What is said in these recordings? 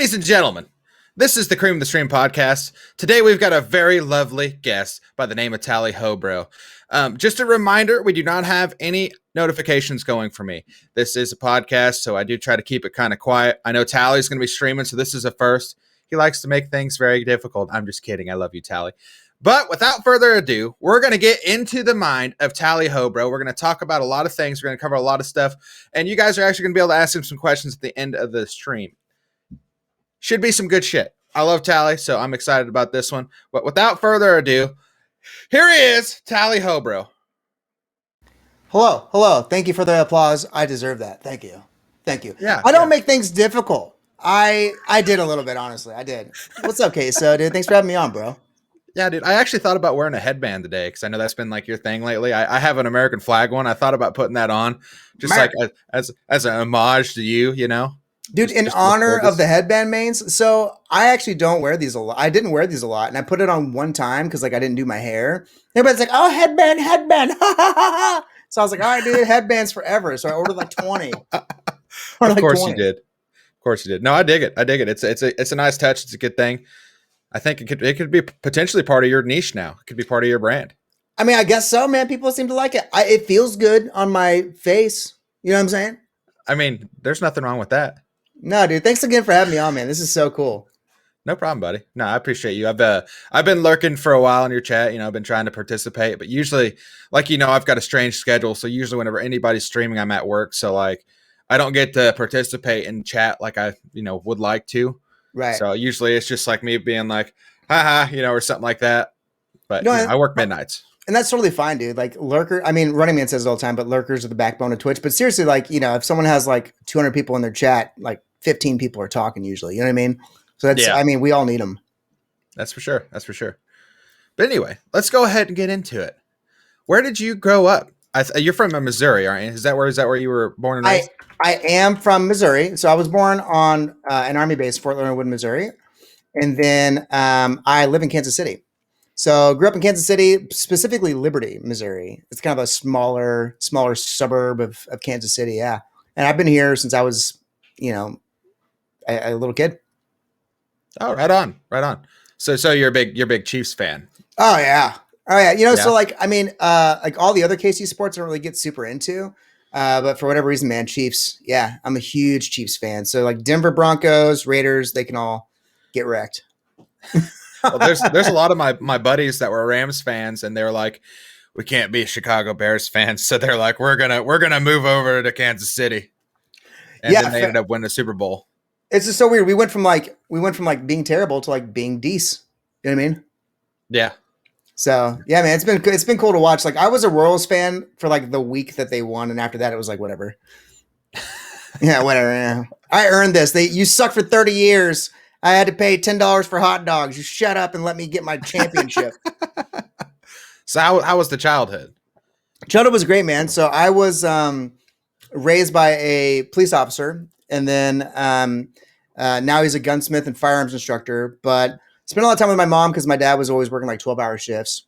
Ladies and gentlemen, this is the Cream of the Stream podcast. Today we've got a very lovely guest by the name of TallyHoBRO. Just a reminder, we do not have any notifications going for me. This is a podcast, so I do try to keep it kind of quiet. I know Tally's going to be streaming, so this is a first. He likes to make things very difficult. I'm just kidding. I love you, Tally. But without further ado, we're going to get into the mind of TallyHoBRO. We're going to talk about a lot of things. We're going to cover a lot of stuff. And you guys are actually going to be able to ask him some questions at the end of the stream. Should be some good shit. I love Tally, so I'm excited about this one. But without further ado, here he is, TallyHoBRO. Hello. Thank you for the applause. I deserve that. Thank you. Yeah, I don't make things difficult. I did a little bit, honestly. I did. What's up, Queso, dude? Thanks for having me on, bro. Yeah, dude. I actually thought about wearing a headband today because I know that's been like your thing lately. I have an American flag one. I thought about putting that on, just like as an homage to you, you know. Dude, in honor of the headband mains, so I actually don't wear these a lot. I didn't wear these a lot, and I put it on one time because like I didn't do my hair. Everybody's like, "Oh, headband!" So I was like, "All right, dude, headbands forever." So I ordered like 20. Of course you did. Of course you did. No, I dig it. It's a nice touch. It's a good thing. I think it could be potentially part of your niche now. It could be part of your brand. I mean, I guess so, man. People seem to like it. It feels good on my face. You know what I'm saying? I mean, there's nothing wrong with that. No, dude. Thanks again for having me on, man. This is so cool. No problem, buddy. No, I appreciate you. I've been lurking for a while in your chat. You know, I've been trying to participate, but usually, like, you know, I've got a strange schedule. So usually whenever anybody's streaming, I'm at work. So like, I don't get to participate in chat like I, you know, would like to. Right. So usually it's just like me being like, haha, you know, or something like that. But no, I work midnights. And that's totally fine, dude. Like lurker, I mean, Running Man says it all the time, but lurkers are the backbone of Twitch. But seriously, like, you know, if someone has like 200 people in their chat, like 15 people are talking usually, you know what I mean? So that's, I mean, we all need them. That's for sure. But anyway, let's go ahead and get into it. Where did you grow up? You're from Missouri, aren't you? Is that where you were born and raised? I am from Missouri. So I was born on an Army base, Fort Leonard Wood, Missouri. And then I live in Kansas City. So grew up in Kansas City, specifically Liberty, Missouri. It's kind of a smaller suburb of Kansas City. Yeah. And I've been here since I was, you know, a little kid. Oh, right on. So you're a big Chiefs fan. Oh yeah. You know, so like, I mean, like all the other KC sports I don't really get super into. But for whatever reason, man, Chiefs. Yeah, I'm a huge Chiefs fan. So like Denver Broncos, Raiders, they can all get wrecked. Well, there's a lot of my buddies that were Rams fans, and they're like, we can't be Chicago Bears fans, so they're like, we're gonna move over to Kansas City, and then they ended up winning the Super Bowl. It's just so weird. We went from like being terrible to like being decent. You know what I mean? Yeah. So yeah, man, it's been cool to watch. Like I was a Royals fan for like the week that they won, and after that, it was like whatever. Yeah, whatever. Yeah. I earned this. You suck for 30 years. I had to pay $10 for hot dogs. You shut up and let me get my championship. So how was the childhood? Childhood was great, man. So I was raised by a police officer, and then now he's a gunsmith and firearms instructor. But spent a lot of time with my mom because my dad was always working like 12-hour shifts.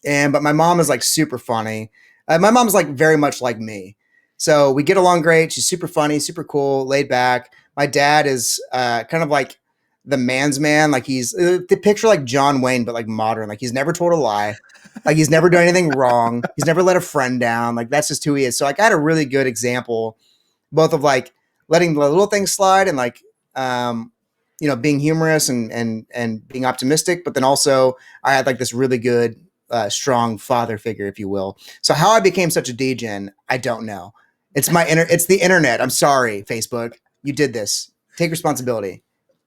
But my mom is like super funny. My mom's like very much like me. So we get along great. She's super funny, super cool, laid back. My dad is kind of like the man's man. Like he's the picture like John Wayne, but like modern. Like he's never told a lie. Like he's never done anything wrong. He's never let a friend down. Like that's just who he is. So like I had a really good example, both of like letting the little things slide and like, you know, being humorous and being optimistic. But then also I had like this really good, strong father figure, if you will. So how I became such a degen, I don't know. It's it's the internet. I'm sorry, Facebook. You did this. Take responsibility.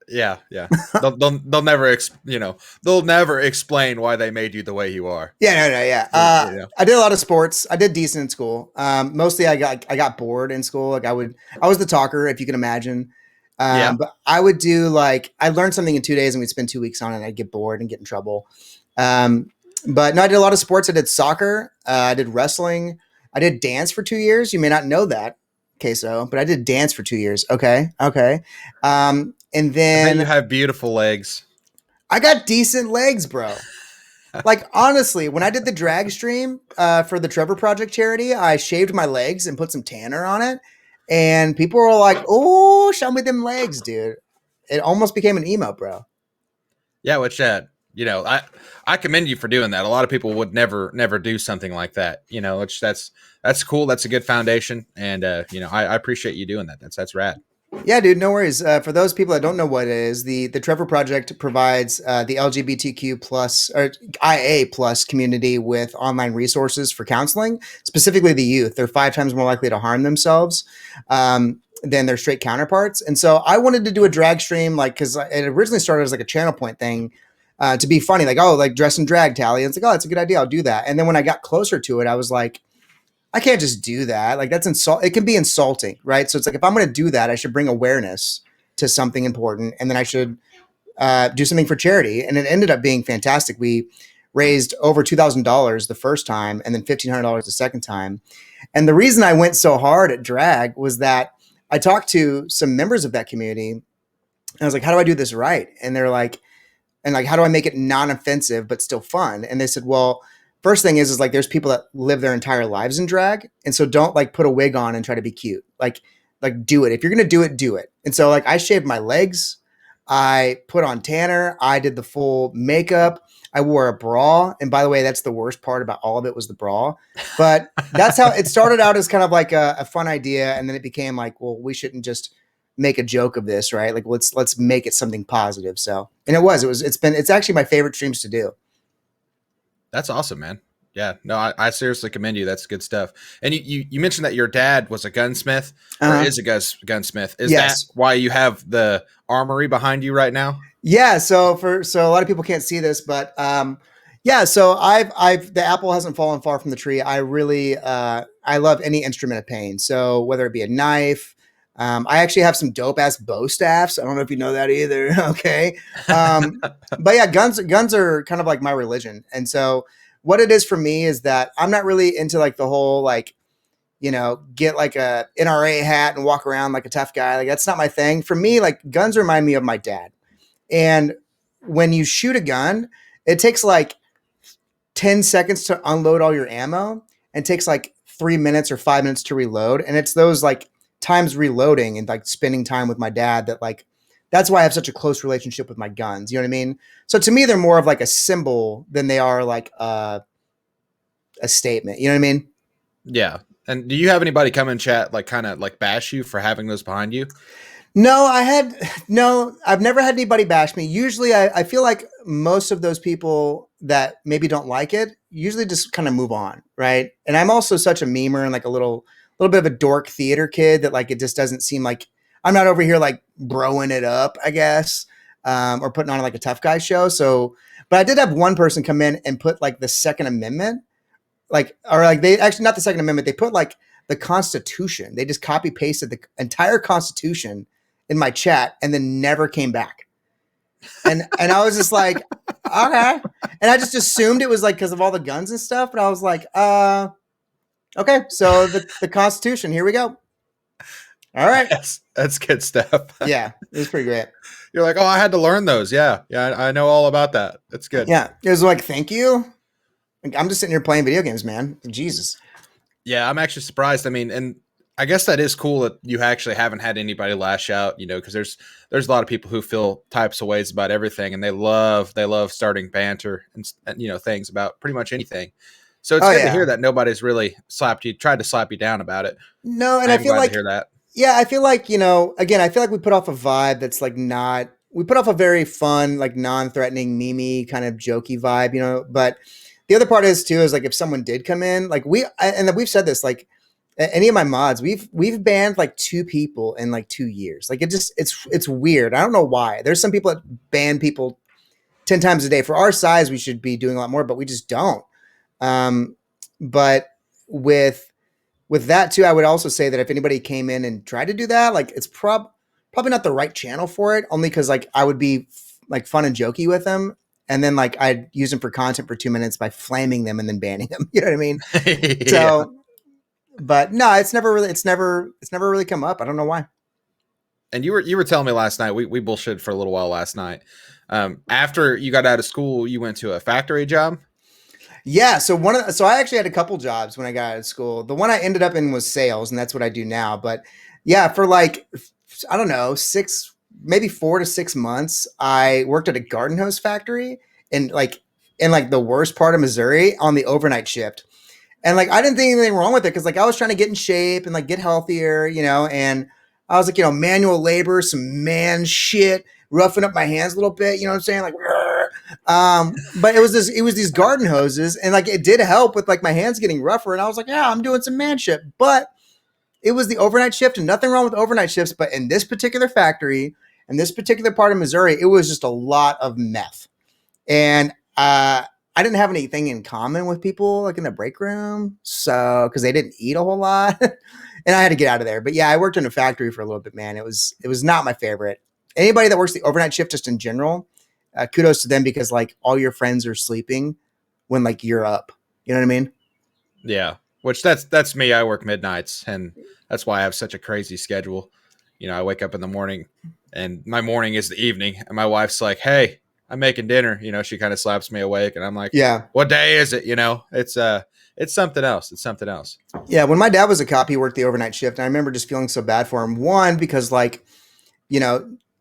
Yeah. They'll never, they'll never explain why they made you the way you are. Yeah. I did a lot of sports. I did decent in school. Mostly I got bored in school. Like I was the talker, if you can imagine. But I would do like, I learned something in 2 days and we'd spend 2 weeks on it and I'd get bored and get in trouble. But no, I did a lot of sports. I did soccer. I did wrestling. I did dance for 2 years. You may not know that, Queso, but I did dance for 2 years. Okay. And then you have beautiful legs. I got decent legs, bro. Like, honestly, when I did the drag stream for the Trevor Project charity, I shaved my legs and put some tanner on it. And people were like, oh, show me them legs, dude. it almost became an emo, bro. Yeah, which I commend you for doing that. A lot of people would never do something like that. Which that's cool. That's a good foundation, and I appreciate you doing that. That's rad. Yeah, dude, no worries. For those people that don't know what it is, the Trevor Project provides the LGBTQ plus or IA plus community with online resources for counseling, specifically the youth. They're 5 times more likely to harm themselves than their straight counterparts. And so I wanted to do a drag stream, like, because it originally started as like a channel point thing to be funny, like, oh, like dress and drag, Tally. And it's like, oh, that's a good idea. I'll do that. And then when I got closer to it, I was like, I can't just do that. Like that's it can be insulting, right? So it's like, if I'm going to do that, I should bring awareness to something important. And then I should do something for charity. And it ended up being fantastic. We raised over $2,000 the first time and then $1,500 the second time. And the reason I went so hard at drag was that I talked to some members of that community and I was like, how do I do this right? And they're like, how do I make it non-offensive, but still fun? And they said, well, first thing is like, there's people that live their entire lives in drag. And so don't like put a wig on and try to be cute. Like do it. If you're going to do it, do it. And so like I shaved my legs. I put on tanner. I did the full makeup. I wore a bra. And by the way, that's the worst part about all of it was the bra. But that's how it started out, as kind of like a fun idea. And then it became like, well, we shouldn't just make a joke of this, right? Like let's make it something positive. So, and it's actually my favorite streams to do. That's awesome, man. Yeah, no, I seriously commend you. That's good stuff. And you mentioned that your dad was a gunsmith or is a gunsmith. Is that why you have the armory behind you right now? Yeah. So a lot of people can't see this, but yeah. So the apple hasn't fallen far from the tree. I really I love any instrument of pain. So whether it be a knife. I actually have some dope ass bow staffs. I don't know if you know that either. Okay. But yeah, guns are kind of like my religion. And so what it is for me is that I'm not really into like the whole, like, get like a NRA hat and walk around like a tough guy. Like that's not my thing. For me, like guns remind me of my dad. And when you shoot a gun, it takes like 10 seconds to unload all your ammo and takes like 3 minutes or 5 minutes to reload. And it's those like times reloading and like spending time with my dad that like, that's why I have such a close relationship with my guns. You know what I mean? So to me, they're more of like a symbol than they are like a statement. You know what I mean? Yeah. And do you have anybody come and chat, like kind of like bash you for having those behind you? No, I've never had anybody bash me. Usually I feel like most of those people that maybe don't like it usually just kind of move on. Right. And I'm also such a memer and like a little bit of a dork theater kid that like, it just doesn't seem like I'm not over here like broing it up, I guess, or putting on like a tough guy show. So, but I did have one person come in and put like the Second Amendment, they actually, not the Second Amendment. They put like the Constitution. They just copy pasted the entire Constitution in my chat and then never came back. And I was just like, okay. And I just assumed it was like, because of all the guns and stuff. But I was like, okay, so the Constitution, here we go. All right. That's good stuff. Yeah, it was pretty great. You're like, oh, I had to learn those. Yeah, I know all about that. That's good. Yeah, it was like, thank you. Like, I'm just sitting here playing video games, man. Jesus. Yeah, I'm actually surprised. I mean, and I guess that is cool that you actually haven't had anybody lash out, because there's a lot of people who feel types of ways about everything, and they love starting banter and things about pretty much anything. So it's good to hear that nobody's really tried to slap you down about it. No, and I feel like to hear that. Yeah, I feel like, again, I feel like we put off a vibe that's like we put off a very fun, like non-threatening, memey kind of jokey vibe, but the other part is too, is like if someone did come in, like we've said this, like any of my mods, we've banned like 2 people in like 2 years. Like it's weird. I don't know why. There's some people that ban people 10 times a day. For our size, we should be doing a lot more, but we just don't. But with that too, I would also say that if anybody came in and tried to do that, like it's probably not the right channel for it, only because like I would be like fun and jokey with them. And then like I'd use them for content for 2 minutes by flaming them and then banning them. You know what I mean? Yeah. So, but no, it's never really come up. I don't know why. And you were telling me last night, we bullshit for a little while last night. After you got out of school, you went to a factory job. Yeah. So I actually had a couple jobs when I got out of school. The one I ended up in was sales, and that's what I do now. But yeah, for like, I don't know, maybe 4 to 6 months, I worked at a garden hose factory in the worst part of Missouri on the overnight shift. And like, I didn't think anything wrong with it because like I was trying to get in shape and like get healthier, and I was like, manual labor, some man shit, roughing up my hands a little bit, you know what I'm saying? Like, but it was these garden hoses, and like it did help with like my hands getting rougher. And I was like, yeah, I'm doing some man shit. But it was the overnight shift, and nothing wrong with overnight shifts. But in this particular factory, in this particular part of Missouri, it was just a lot of meth. And I didn't have anything in common with people like in the break room. So, because they didn't eat a whole lot and I had to get out of there. But yeah, I worked in a factory for a little bit, man. It was not my favorite. Anybody that works the overnight shift just in general, kudos to them because like all your friends are sleeping when like you're up. You know what I mean? Yeah. Which that's me. I work midnights, and that's why I have such a crazy schedule. I wake up in the morning, and my morning is the evening, and my wife's like, "Hey, I'm making dinner." She kind of slaps me awake, and I'm like, Yeah. "What day is it?" It's something else. It's something else. Yeah. When my dad was a cop, he worked the overnight shift. And I remember just feeling so bad for him. One, because like,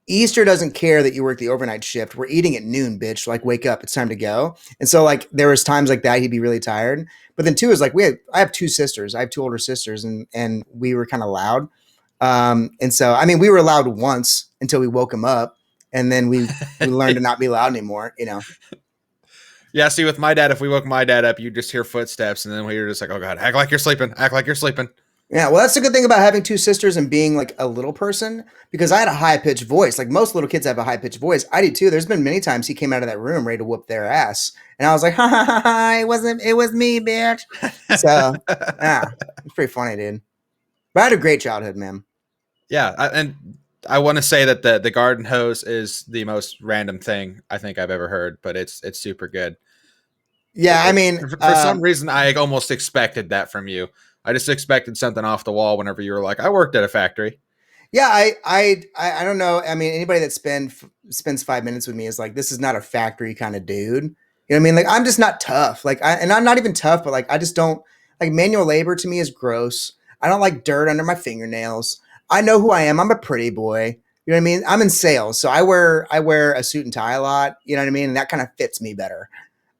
Easter doesn't care that you work the overnight shift. We're eating at noon, bitch. Like, wake up. It's time to go. And so, like, there was times like that he'd be really tired. But then two is like, I have two sisters. I have two older sisters, and we were kind of loud. And so, I mean, we were loud once until we woke him up, and then we learned to not be loud anymore. Yeah. See, with my dad, if we woke my dad up, you just hear footsteps, and then we were just like, "Oh God, act like you're sleeping. Act like you're sleeping." Yeah, well, that's the good thing about having two sisters and being like a little person because I had a high pitched voice. Like most little kids have a high pitched voice. I do too. There's been many times he came out of that room ready to whoop their ass, and I was like, "Ha ha ha ha! It was me, bitch." So, yeah, it's pretty funny, dude. But I had a great childhood, man. Yeah, and I want to say that the garden hose is the most random thing I think I've ever heard, but it's super good. Yeah, I mean, For some reason, I almost expected that from you. I just expected something off the wall whenever you were like, "I worked at a factory." yeah, I don't know. I mean, anybody that spends 5 minutes with me is like, this is not a factory kind of dude. You know what I mean? Like, I'm just not tough. Like, and I'm not even tough, but like, I just don't like manual labor. To me is gross. I don't like dirt under my fingernails. I know who I am. I'm a pretty boy. You know what I mean? I'm in sales, so I wear a suit and tie a lot. You know what I mean? And that kind of fits me better.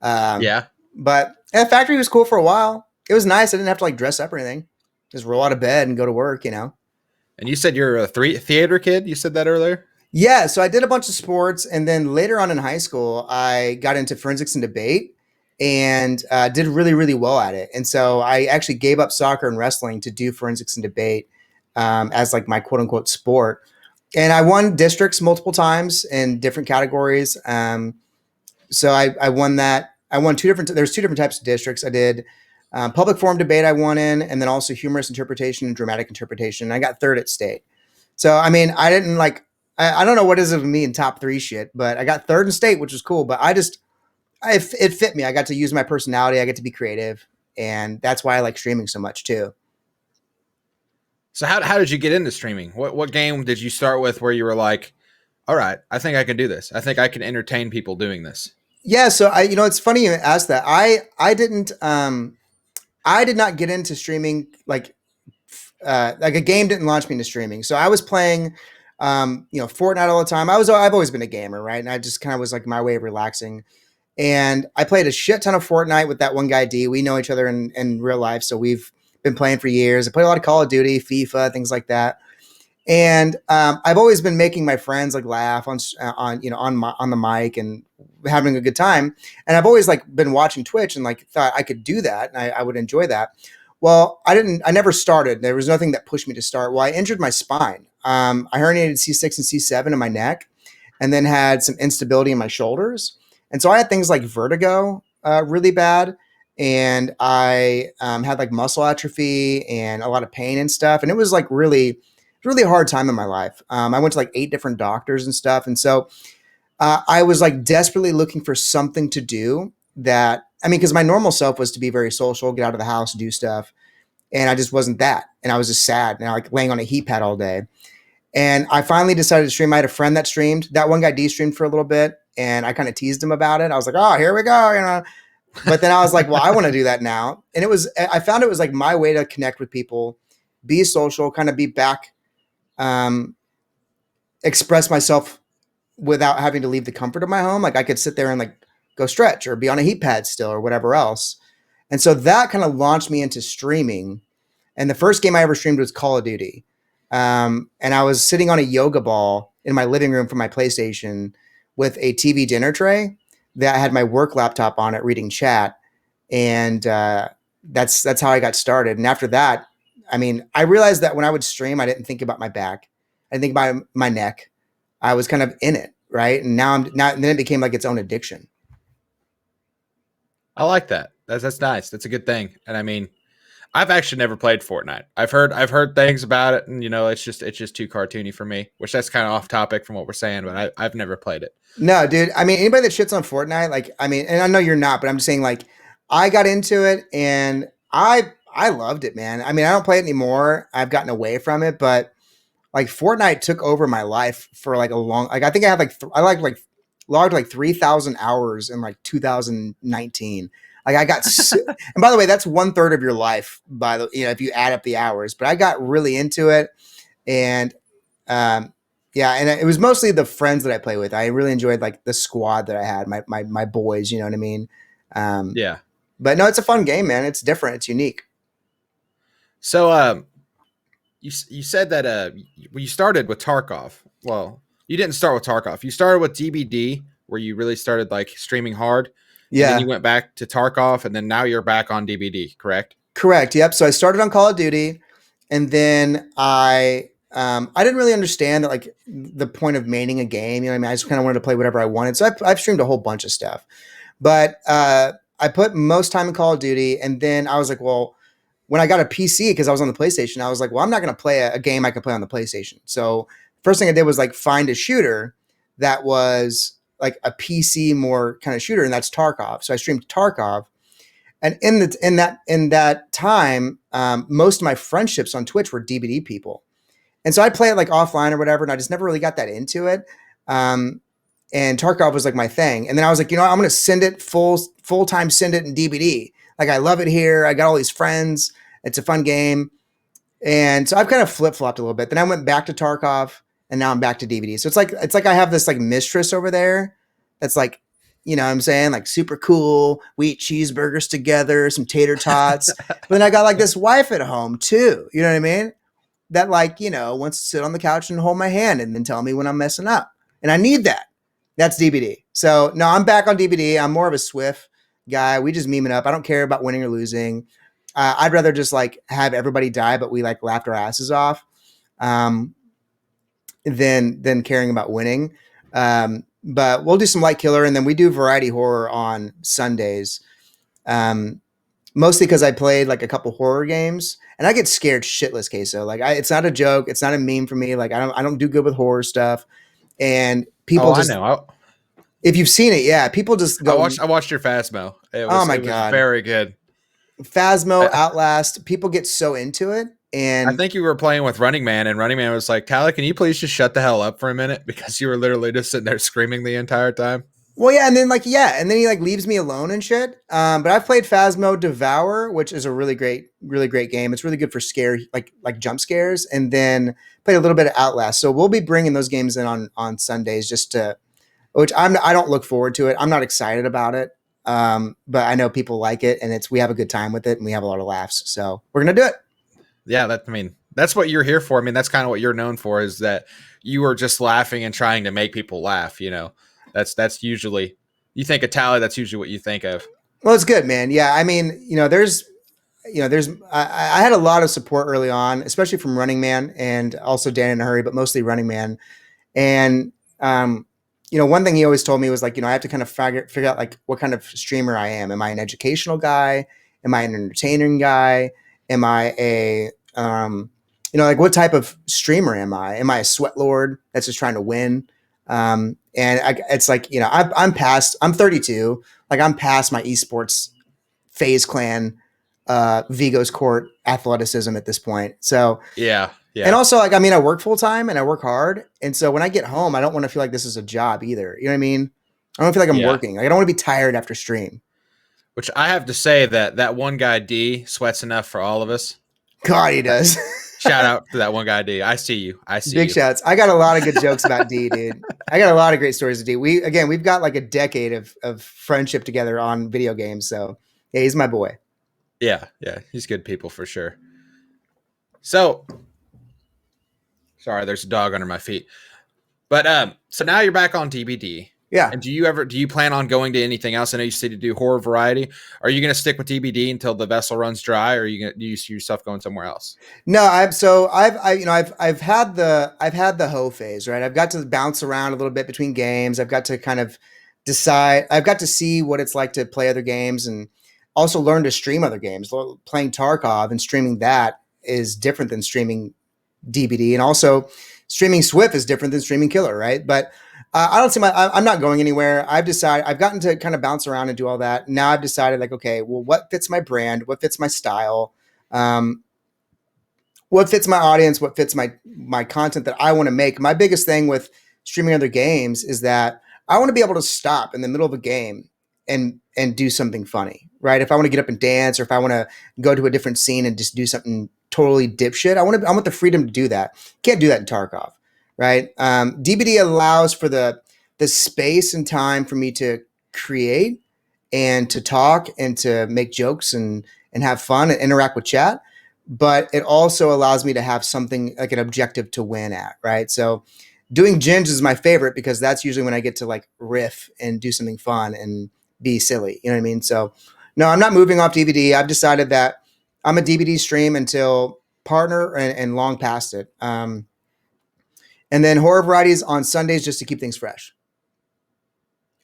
Yeah. But factory was cool for a while. It was nice. I didn't have to like dress up or anything. Just roll out of bed and go to work. And you said you're a theater kid. You said that earlier. Yeah, so I did a bunch of sports, and then later on in high school, I got into forensics and debate, and did really, really well at it. And so I actually gave up soccer and wrestling to do forensics and debate as like my quote unquote sport. And I won districts multiple times in different categories. So I won that. I won there's two different types of districts. I did public forum debate I won in, and then also humorous interpretation and dramatic interpretation. I got third at state. So, I mean, I didn't like, I don't know what is it with me in top three shit, but I got third in state, which was cool. But it fit me. I got to use my personality. I get to be creative. And that's why I like streaming so much too. So how did you get into streaming? What game did you start with where you were like, "All right, I think I can do this. I think I can entertain people doing this." Yeah. So it's funny you asked that. I did not get into streaming like a game didn't launch me into streaming. So I was playing, Fortnite all the time. I've always been a gamer, right? And I just kind of was like my way of relaxing. And I played a shit ton of Fortnite with that one guy, D. We know each other in real life. So we've been playing for years. I played a lot of Call of Duty, FIFA, things like that. And I've always been making my friends like laugh on the mic and having a good time. And I've always like been watching Twitch and like thought I could do that and I would enjoy that. Well, I never started. There was nothing that pushed me to start. Well, I injured my spine. I herniated C6 and C7 in my neck, and then had some instability in my shoulders. And so I had things like vertigo really bad. And I had like muscle atrophy and a lot of pain and stuff. And it was like really hard time in my life. I went to like 8 different doctors and stuff. And so I was like desperately looking for something to do because my normal self was to be very social, get out of the house, do stuff. And I just wasn't that. And I was just sad and like laying on a heat pad all day. And I finally decided to stream. I had a friend that streamed. That one guy de-streamed for a little bit. And I kind of teased him about it. I was like, oh, here we go, But then I was like, well, I want to do that now. And I found it was like my way to connect with people, be social, kind of be back. express myself without having to leave the comfort of my home. Like I could sit there and like go stretch or be on a heat pad still or whatever else. And so that kind of launched me into streaming. And the first game I ever streamed was Call of Duty. And I was sitting on a yoga ball in my living room from my PlayStation with a TV dinner tray that had my work laptop on it reading chat. And that's how I got started. And after that, I mean, I realized that when I would stream, I didn't think about my back. I didn't think about my neck. I was kind of in it, right? And now then it became like its own addiction. I like that. That's nice. That's a good thing. And I mean, I've actually never played Fortnite. I've heard things about it, and it's just too cartoony for me. Which that's kind of off topic from what we're saying, but I've never played it. No, dude. I mean, anybody that shits on Fortnite, like, I mean, and I know you're not, but I'm just saying, like, I got into it and I loved it, man. I mean, I don't play it anymore. I've gotten away from it, but like Fortnite took over my life for like a long. Like, I think I had like logged like 3,000 hours in like 2019. Like I got, and by the way, that's 1/3 of your life by the, if you add up the hours, but I got really into it. And, yeah. And it was mostly the friends that I play with. I really enjoyed like the squad that I had, my boys, you know what I mean? Yeah. But no, it's a fun game, man. It's different. It's unique. So, you said that you started with Tarkov. Well, you didn't start with Tarkov. You started with DBD, where you really started like streaming hard. Yeah. And then you went back to Tarkov, and then now you're back on DBD, correct? Correct. Yep. So I started on Call of Duty, and then I didn't really understand that like the point of maining a game. You know what I mean? I just kind of wanted to play whatever I wanted. So I've streamed a whole bunch of stuff, but I put most time in Call of Duty, and then I was like, well, when I got a PC because I was on the PlayStation, I was like, well, I'm not going to play a game I could play on the PlayStation. So first thing I did was like find a shooter that was like a PC more kind of shooter, and that's Tarkov. So I streamed Tarkov, and in that time, most of my friendships on Twitch were DBD people, and so I play it like offline or whatever, and I just never really got that into it. And Tarkov was like my thing, and then I was like, I'm going to send it full time, send it in DBD. Like I love it here. I got all these friends. It's a fun game, and so I've kind of flip flopped a little bit. Then I went back to Tarkov, and now I'm back to DVD. So it's like I have this like mistress over there that's like, what I'm saying, like super cool. We eat cheeseburgers together, some tater tots. But then I got like this wife at home too. You know what I mean? That like, wants to sit on the couch and hold my hand and then tell me when I'm messing up. And I need that. That's DBD. So no, I'm back on DBD. I'm more of a Swift guy. We just meme it up. I don't care about winning or losing. I'd rather just like have everybody die, but we like laughed our asses off. Than caring about winning. But we'll do some light killer, and then we do variety horror on Sundays. Mostly because I played like a couple horror games, and I get scared shitless, queso. Like it's not a joke, it's not a meme for me. Like I don't do good with horror stuff, and people. I know. If you've seen it, yeah, people just go. I watched your Phasmo. It was God, very good. Phasmo, Outlast. People get so into it. And I think you were playing with Running Man, and Running Man was like, Tally, can you please just shut the hell up for a minute? Because you were literally just sitting there screaming the entire time. Well, yeah, and then he like leaves me alone and shit. But I've played Phasmo Devour, which is a really great game. It's really good for scare, like jump scares, and then played a little bit of Outlast. So we'll be bringing those games in on Sundays which I don't look forward to it. I'm not excited about it. But I know people like it, and we have a good time with it, and we have a lot of laughs. So we're gonna do it. Yeah, that's what you're here for. I mean, that's kind of what you're known for, is that you are just laughing and trying to make people laugh. That's usually, you think of Tally, that's usually what you think of. Well, it's good, man. Yeah, I mean, I had a lot of support early on, especially from Running Man and also Dan in a Hurry, but mostly Running Man. And one thing he always told me was like, I have to kind of figure out like what kind of streamer I am. Am I an educational guy? Am I an entertaining guy? Am I a, like what type of streamer am I? Am I a sweat lord that's just trying to win? It's like, I'm 32. Like I'm past my esports FaZe Clan, Vigo's Court athleticism at this point. So yeah. And also like, I mean, I work full time and I work hard. And so when I get home, I don't want to feel like this is a job either. You know what I mean? I don't feel like I'm working. Like, I don't want to be tired after stream. Which I have to say that one guy D sweats enough for all of us. God, he does. Shout out to that one guy, D. I see you. I see Big you. shouts. I got a lot of good jokes about D, dude. I got a lot of great stories of D. We've got like a decade of friendship together on video games. So yeah, he's my boy. Yeah, yeah, he's good people for sure. So, sorry, there's a dog under my feet. But so now you're back on DBD. Yeah. And do you plan on going to anything else? I know you said to do horror variety. Are you going to stick with DBD until the vessel runs dry, or do you see yourself going somewhere else? No, I've had the hoe phase, right? I've got to bounce around a little bit between games. I've got to kind of decide. I've got to see what it's like to play other games and also learn to stream other games. Playing Tarkov and streaming that is different than streaming DBD, and also streaming Swift is different than streaming Killer, right? But I don't see I'm not going anywhere. I've gotten to kind of bounce around and do all that. Now I've decided like, okay, well, what fits my brand? What fits my style? What fits my audience? What fits my content that I want to make? My biggest thing with streaming other games is that I want to be able to stop in the middle of a game and do something funny, right? If I want to get up and dance, or if I want to go to a different scene and just do something totally dipshit, I want the freedom to do that. Can't do that in Tarkov, right? DBD allows for the space and time for me to create and to talk and to make jokes and have fun and interact with chat. But it also allows me to have something like an objective to win at, right? So doing Ginge is my favorite because that's usually when I get to like riff and do something fun and be silly. You know what I mean? So no, I'm not moving off DVD. I've decided that I'm a DVD stream until partner and long past it. And then horror varieties on Sundays just to keep things fresh.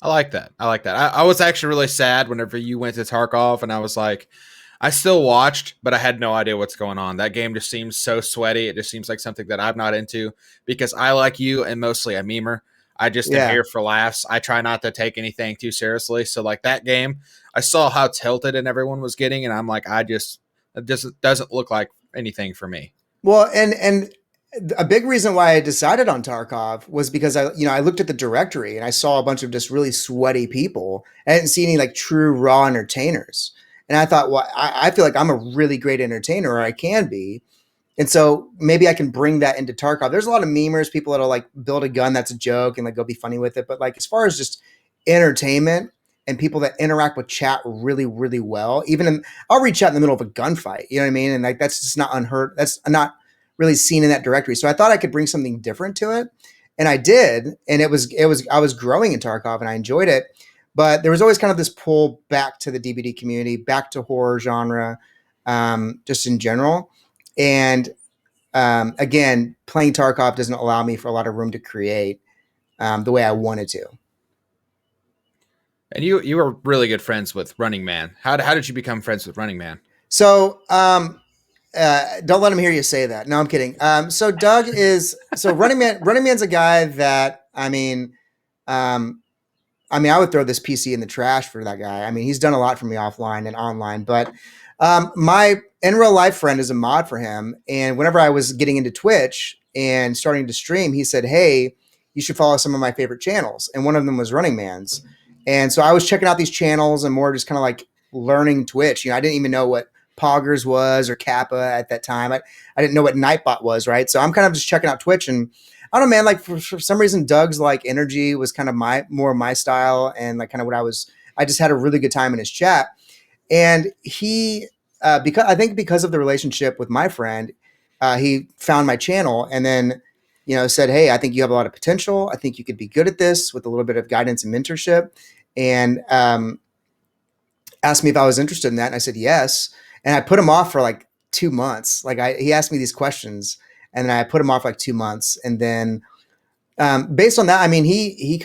I like that. I was actually really sad whenever you went to Tarkov, and I was like, I still watched, but I had no idea what's going on. That game just seems so sweaty. It just seems like something that I'm not into because I, like you, am mostly a memer. I just am here for laughs. I try not to take anything too seriously. So like that game, I saw how tilted and everyone was getting, and I'm like, it just doesn't look like anything for me. Well, and a big reason why I decided on Tarkov was because I looked at the directory and I saw a bunch of just really sweaty people. I didn't see any like true raw entertainers. And I thought, well, I feel like I'm a really great entertainer, or I can be. And so maybe I can bring that into Tarkov. There's a lot of memers, people that'll like build a gun that's a joke and like go be funny with it. But like as far as just entertainment and people that interact with chat really, really well, I'll read chat in the middle of a gunfight. You know what I mean? And like that's just not unheard. That's not really seen in that directory. So I thought I could bring something different to it. And I did. And I was growing in Tarkov and I enjoyed it. But there was always kind of this pull back to the DBD community, back to horror genre, just in general. And again, playing Tarkov doesn't allow me for a lot of room to create the way I wanted to. And you were really good friends with Running Man. How did you become friends with Running Man? So don't let him hear you say that. No, I'm kidding. So Doug Running Man. Running Man's a guy that I would throw this PC in the trash for that guy. I mean, he's done a lot for me offline and online, but my in real life friend is a mod for him. And whenever I was getting into Twitch and starting to stream, he said, "Hey, you should follow some of my favorite channels." And one of them was Running Man's. And so I was checking out these channels and more just kind of like learning Twitch. I didn't even know what Poggers was or Kappa at that time. I didn't know what Nightbot was, right? So I'm kind of just checking out Twitch, and I don't know, man, like for some reason, Doug's like energy was kind of more my style, and like kind of I just had a really good time in his chat. And he, because of the relationship with my friend, he found my channel and then, said, "Hey, I think you have a lot of potential. I think you could be good at this with a little bit of guidance and mentorship." And asked me if I was interested in that. And I said, yes. And I put him off for like 2 months. He asked me these questions and then I put him off like 2 months. And then based on that, I mean, he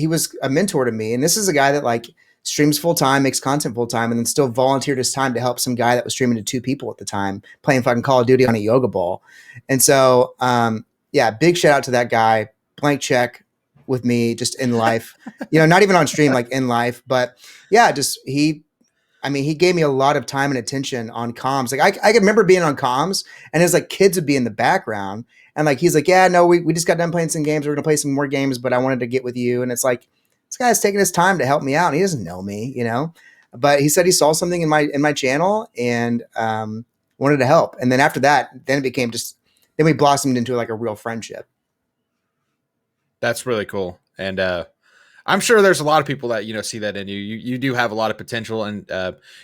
was a mentor to me. And this is a guy that like streams full time, makes content full time, and then still volunteered his time to help some guy that was streaming to 2 people at the time, playing fucking Call of Duty on a yoga ball. And so, big shout out to that guy. Blank check with me just in life, not even on stream, like in life. But yeah, he gave me a lot of time and attention on comms. Like I can remember being on comms and his like kids would be in the background and like, he's like, "Yeah, no, we just got done playing some games. We're going to play some more games, but I wanted to get with you." And it's like, this guy's taking his time to help me out. And he doesn't know me, but he said he saw something in my channel and wanted to help. And then after that, then it became just then we blossomed into like a real friendship. That's really cool. And I'm sure there's a lot of people that see that in you. You do have a lot of potential, and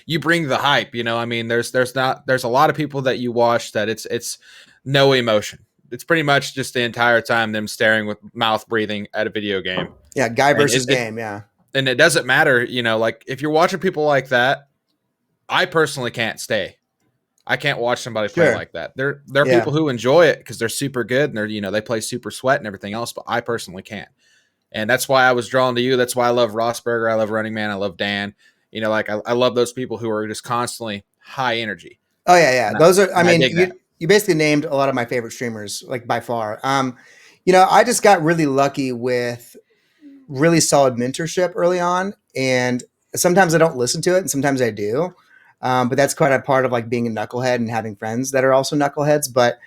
you bring the hype. I mean, there's a lot of people that you watch that it's no emotion. It's pretty much just the entire time them staring with mouth breathing at a video game. Yeah, guy And versus game. Yeah, and it doesn't matter. Like if you're watching people like that, I personally can't stay. I can't watch somebody play sure. like that. There are Yeah. people who enjoy it because they're super good and they're they play super sweat and everything else, but I personally can't. And that's why I was drawn to you. That's why I love Rossberger. I love Running Man. I love Dan. Like I love those people who are just constantly high energy. Oh yeah. Those are. I mean, dig you basically named a lot of my favorite streamers, like by far. I just got really lucky with really solid mentorship early on, and sometimes I don't listen to it, and sometimes I do. But that's quite a part of like being a knucklehead and having friends that are also knuckleheads. But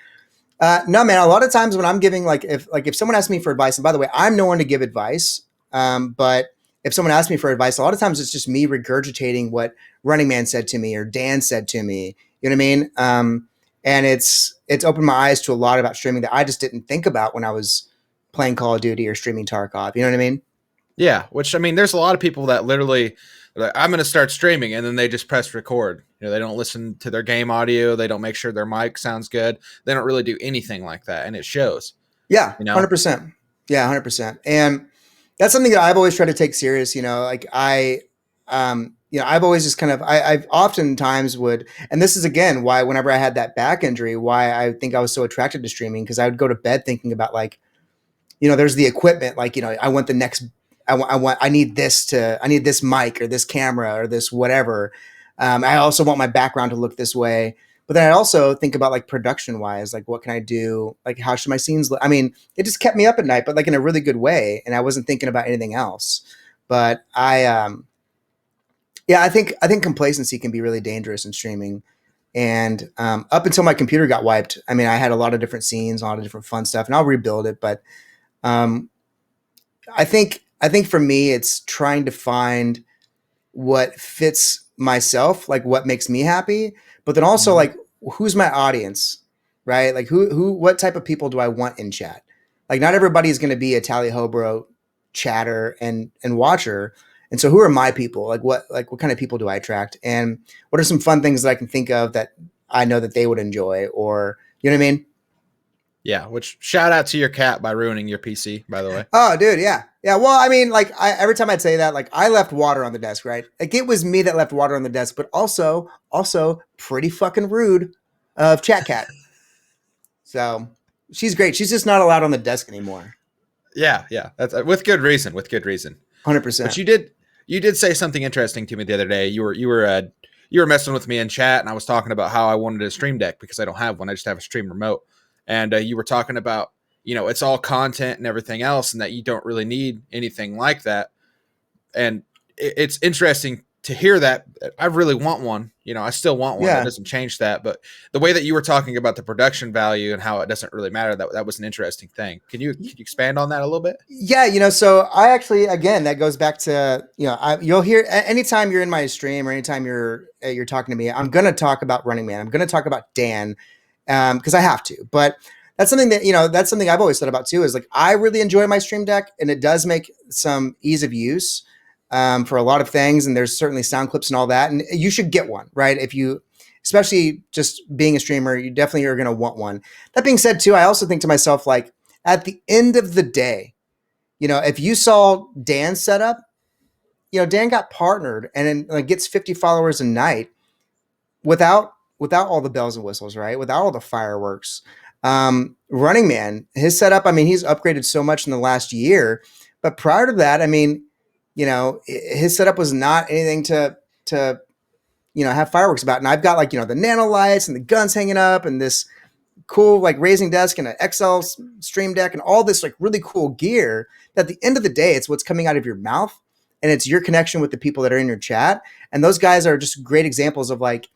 no, man, a lot of times when I'm giving if someone asks me for advice, and by the way, I'm no one to give advice, but if someone asks me for advice, a lot of times it's just me regurgitating what Running Man said to me or Dan said to me. You know what I mean? And it's opened my eyes to a lot about streaming that I just didn't think about when I was playing Call of Duty or streaming Tarkov. You know what I mean? Yeah, which I mean, there's a lot of people that literally, like, I'm going to start streaming, and then they just press record. They don't listen to their game audio. They don't make sure their mic sounds good. They don't really do anything like that, and it shows. Yeah, 100%. Yeah, 100%. And that's something that I've always tried to take serious. Like I've always just kind of, I've oftentimes would, and this is again why whenever I had that back injury, why I think I was so attracted to streaming, because I would go to bed thinking about like, there's the equipment, like, I want the next, I need this mic or this camera or this whatever. I also want my background to look this way. But then I also think about like production wise, like what can I do? Like how should my scenes look? I mean, it just kept me up at night, but like in a really good way. And I wasn't thinking about anything else. But I think complacency can be really dangerous in streaming. And up until my computer got wiped, I mean, I had a lot of different scenes, a lot of different fun stuff, and I'll rebuild it. But I think for me, it's trying to find what fits myself, like what makes me happy, but then also like who's my audience, right? Like what type of people do I want in chat? Like not everybody is going to be a TallyHoBRO chatter and watcher. And so who are my people? Like what kind of people do I attract? And what are some fun things that I can think of that I know that they would enjoy, or, you know what I mean? Yeah, which shout out to your cat by ruining your PC, by the way. Oh, dude, yeah. Yeah, well, I mean, like, every time I'd say that, like, I left water on the desk, right? Like, it was me that left water on the desk, but also pretty fucking rude of Chat Cat. So, she's great. She's just not allowed on the desk anymore. Yeah, that's with good reason. 100%. But you did say something interesting to me the other day. You were messing with me in chat, and I was talking about how I wanted a stream deck because I don't have one. I just have a stream remote. And you were talking about, it's all content and everything else, and that you don't really need anything like that. And it's interesting to hear that. I really want one. I still want one. Yeah. That doesn't change that. But the way that you were talking about the production value and how it doesn't really matter, that was an interesting thing. Can you expand on that a little bit? Yeah, so I actually, again, that goes back to, you'll hear anytime you're in my stream or anytime you're talking to me, I'm going to talk about Running Man. I'm going to talk about Dan. Because I have to, but that's something that, that's something I've always thought about too, is like, I really enjoy my stream deck, and it does make some ease of use for a lot of things. And there's certainly sound clips and all that. And you should get one, right? Especially just being a streamer, you definitely are going to want one. That being said too, I also think to myself, like at the end of the day, if you saw Dan's setup, Dan got partnered and then like gets 50 followers a night without all the bells and whistles, right? Without all the fireworks. Running Man, his setup, I mean, he's upgraded so much in the last year, but prior to that, I mean, his setup was not anything to have fireworks about. And I've got like, the nano lights and the guns hanging up and this cool, like raising desk and an XL stream deck and all this like really cool gear. That at the end of the day, it's what's coming out of your mouth, and it's your connection with the people that are in your chat. And those guys are just great examples of like,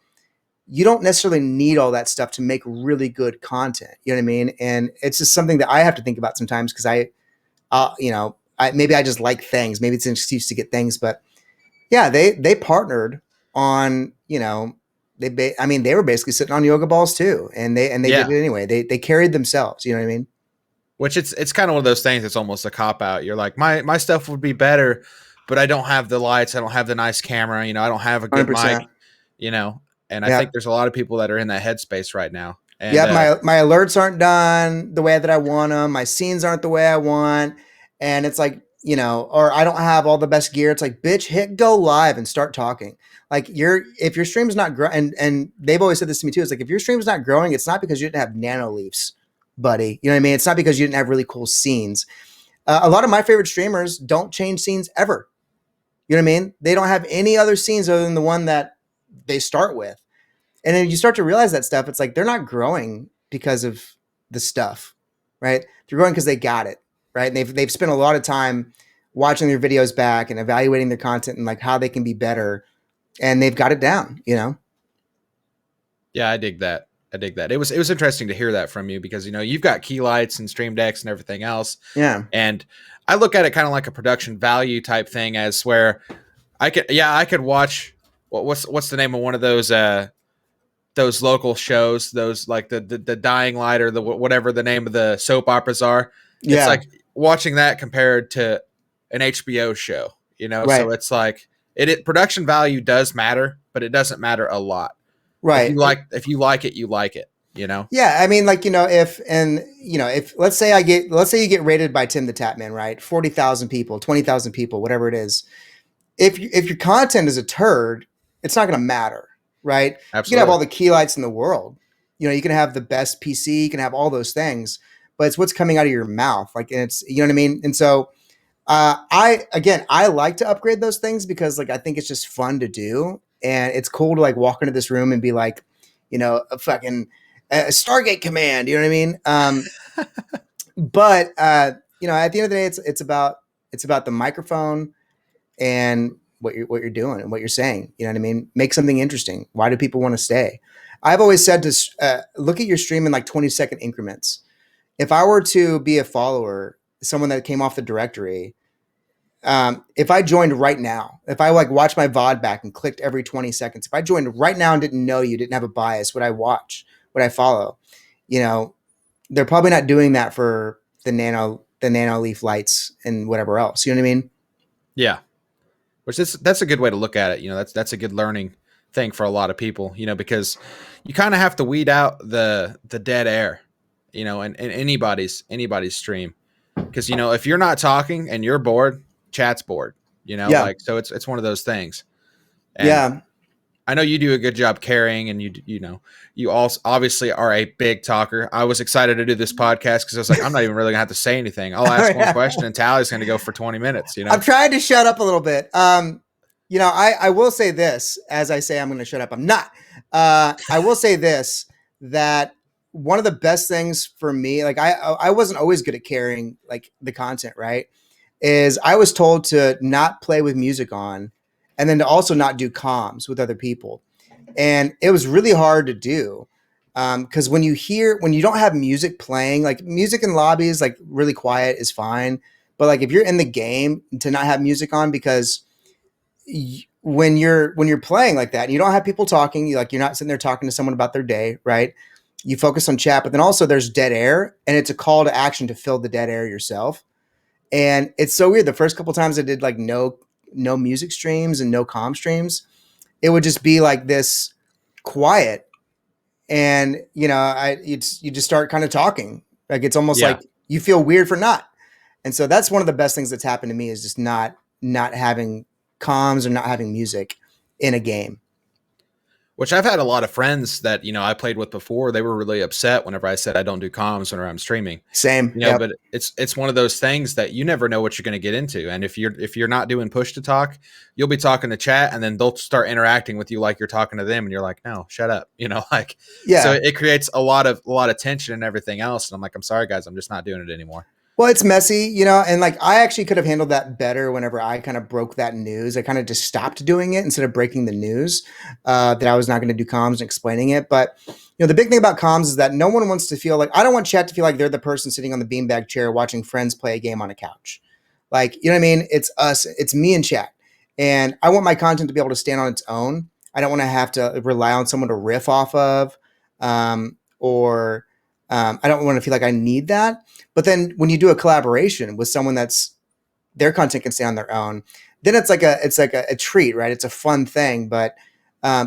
you don't necessarily need all that stuff to make really good content. You know what I mean? And it's just something that I have to think about sometimes, because maybe I just like things. Maybe it's an excuse to get things, but yeah, they partnered on, I mean, they were basically sitting on yoga balls too, and they Yeah. did it anyway. They carried themselves. You know what I mean? Which it's kind of one of those things that's almost a cop out. You're like, my stuff would be better, but I don't have the lights, I don't have the nice camera, I don't have a good mic, 100%. you know. And I Yeah. think there's a lot of people that are in that headspace right now. And Yeah, my alerts aren't done the way that I want them. My scenes aren't the way I want, and it's like, or I don't have all the best gear. It's like, bitch, hit go live and start talking. Like if your stream's not growing, and they've always said this to me too. It's like, if your stream's not growing, it's not because you didn't have nano leafs, buddy. You know what I mean? It's not because you didn't have really cool scenes. A lot of my favorite streamers don't change scenes ever. You know what I mean? They don't have any other scenes other than the one that they start with. And then you start to realize that stuff. It's like, they're not growing because of the stuff, right? They're growing because they got it, right? And they've spent a lot of time watching their videos back and evaluating their content and like how they can be better, and they've got it down. yeah, I dig that. It was interesting to hear that from you, because you've got key lights and stream decks and everything else. Yeah. And I look at it kind of like a production value type thing, as where I could watch what's the name of one of those local shows, those like the Dying Light, or the whatever the name of the soap operas are. Yeah. It's like watching that compared to an HBO show, Right. So it's like production value does matter, but it doesn't matter a lot. Right. If you like it, you like it, Yeah, I mean, like, if let's say you get rated by Tim the Tatman, right? 40,000 people, 20,000 people, whatever it is. If your content is a turd, it's not going to matter, right? Absolutely. You can have all the key lights in the world. You can have the best PC, you can have all those things, but it's what's coming out of your mouth. Like, and it's, you know what I mean? And so, I like to upgrade those things because, like, I think it's just fun to do. And it's cool to like walk into this room and be like, a fucking Stargate command, you know what I mean? But at the end of the day, it's about the microphone and what you're doing and what you're saying. You know what I mean? Make something interesting. Why do people want to stay? I've always said to look at your stream in like 20-second increments. If I were to be a follower, someone that came off the directory, if I joined right now, if I like watched my VOD back and clicked every 20 seconds, if I joined right now and didn't know you, didn't have a bias, would I watch, would I follow? They're probably not doing that for the nano leaf lights and whatever else. You know what I mean? Yeah. Which that's a good way to look at it. That's a good learning thing for a lot of people, because you kind of have to weed out the dead air, in anybody's stream. Because, if you're not talking and you're bored, chat's bored, Yeah. like, so it's one of those things. And Yeah. I know you do a good job carrying, and you also obviously are a big talker. I was excited to do this podcast because I was like, I'm not even really gonna have to say anything. I'll ask one question and Tally's going to go for 20 minutes. I'm trying to shut up a little bit. I will say this, as I say, I'm going to shut up. I'm not. I will say this, that one of the best things for me, like I wasn't always good at carrying like the content, right? Is I was told to not play with music on, and then to also not do comms with other people. And it was really hard to do. Because when you don't have music playing, like music in lobbies, like really quiet is fine. But like if you're in the game, to not have music on, because when you're playing like that, and you don't have people talking, you're not sitting there talking to someone about their day, right? You focus on chat, but then also there's dead air, and it's a call to action to fill the dead air yourself. And it's so weird. The first couple times I did like no music streams and no comm streams, it would just be like this quiet. And you just start kind of talking. Like it's almost like you feel weird for not. And so that's one of the best things that's happened to me, is just not having comms or not having music in a game. Which I've had a lot of friends that, I played with before. They were really upset whenever I said I don't do comms whenever I'm streaming. Same. Yep. But it's one of those things that you never know what you're going to get into. And if you're not doing push to talk, you'll be talking to chat, and then they'll start interacting with you like you're talking to them, and you're like, no, shut up. So it creates a lot of tension and everything else. And I'm like, I'm sorry guys, I'm just not doing it anymore. Well, it's messy, and like I actually could have handled that better whenever I kind of broke that news. I kind of just stopped doing it instead of breaking the news that I was not going to do comms and explaining it. But, the big thing about comms is that no one wants to feel like, I don't want chat to feel like they're the person sitting on the beanbag chair watching friends play a game on a couch. Like, you know what I mean? It's us, it's me and chat. And I want my content to be able to stand on its own. I don't want to have to rely on someone to riff off of, or I don't want to feel like I need that. But then when you do a collaboration with someone that's their content can stay on their own, then it's like a treat, right? It's a fun thing. But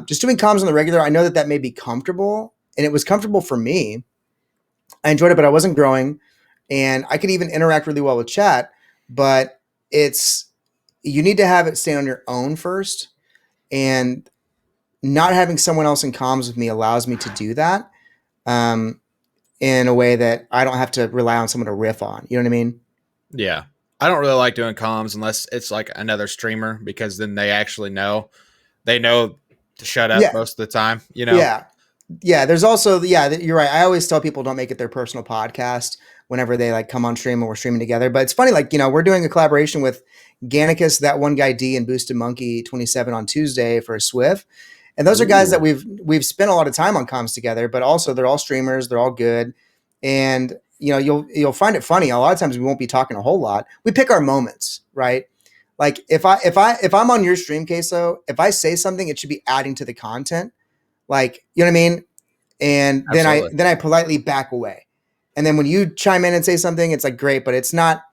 just doing comms on the regular, I know that may be comfortable, and it was comfortable for me. I enjoyed it, but I wasn't growing, and I could even interact really well with chat. But you need to have it stay on your own first, and not having someone else in comms with me allows me to do that in a way that I don't have to rely on someone to riff on. You know what I mean? Yeah. I don't really like doing comms unless it's like another streamer, because then they actually know. They know to shut up most of the time, you know? Yeah. Yeah. There's also, you're right. I always tell people don't make it their personal podcast whenever they like come on stream and we're streaming together. But it's funny, like, we're doing a collaboration with Gannicus, That One Guy D, and Boosted Monkey 27 on Tuesday for a Swift. And those are guys that we've spent a lot of time on comms together, but also they're all streamers. They're all good. And, you'll find it funny. A lot of times we won't be talking a whole lot. We pick our moments, right? Like if I'm on your stream, Queso, if I say something, it should be adding to the content. Like, you know what I mean? And then I politely back away. And then when you chime in and say something, it's like great, but it's not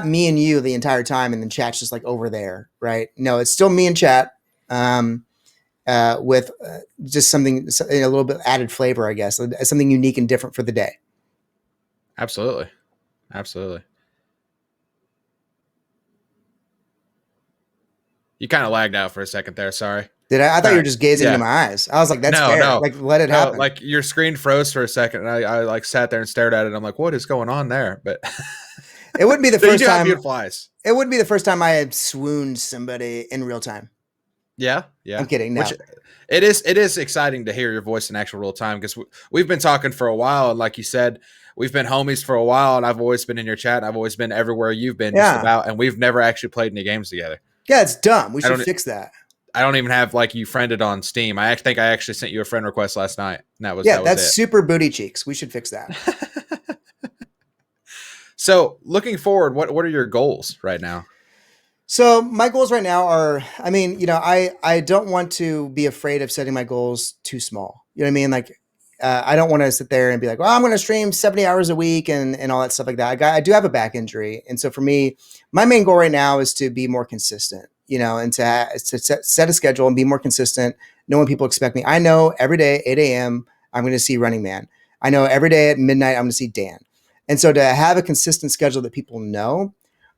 me and you the entire time. And then chat's just like over there, right? No, it's still me and chat. With just something, a little bit added flavor, I guess, something unique and different for the day. Absolutely. Absolutely. You kind of lagged out for a second there. Sorry. Did I? I thought you were just gazing into my eyes. I was like, that's fair. No. Like, let it happen. Like your screen froze for a second, and I like sat there and stared at it. I'm like, what is going on there? But it wouldn't be the first time. Beautiful eyes. It wouldn't be the first time I had swooned somebody in real time. Yeah. I'm kidding. No. It is exciting to hear your voice in actual real time, because we've been talking for a while, and like you said, we've been homies for a while, and I've always been in your chat, and I've always been everywhere you've been, just about, and we've never actually played any games together. Yeah, it's dumb. We should fix that. I don't even have like you friended on Steam. I think I actually sent you a friend request last night. And that's super booty cheeks. We should fix that. So looking forward, what are your goals right now? So my goals right now are, I don't want to be afraid of setting my goals too small. You know what I mean? Like, I don't want to sit there and be like, well, I'm going to stream 70 hours a week and all that stuff like that. I do have a back injury. And so for me, my main goal right now is to be more consistent, and to set a schedule and be more consistent, know when people expect me. I know every day, 8 a.m., I'm going to see Running Man. I know every day at midnight, I'm going to see Dan. And so to have a consistent schedule that people know,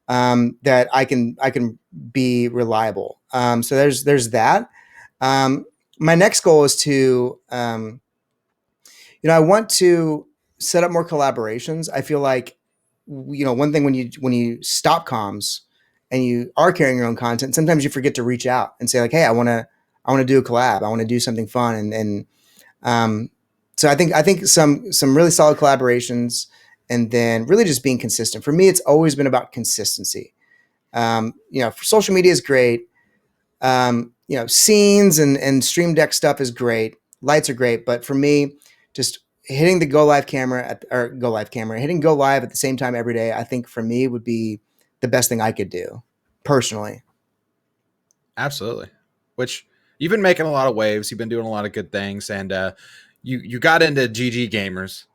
that I can be reliable. So there's that. My next goal is to, I want to set up more collaborations. I feel like, one thing when you stop comms and you are carrying your own content, sometimes you forget to reach out and say like, hey, I want to do a collab. I want to do something fun. So I think some really solid collaborations, and then really just being consistent. For me, it's always been about consistency. For social media is great. Scenes and stream deck stuff is great. Lights are great. But for me, just hitting the hitting go live at the same time every day, I think for me would be the best thing I could do personally. Absolutely. Which you've been making a lot of waves. You've been doing a lot of good things, and you got into GG Gamers.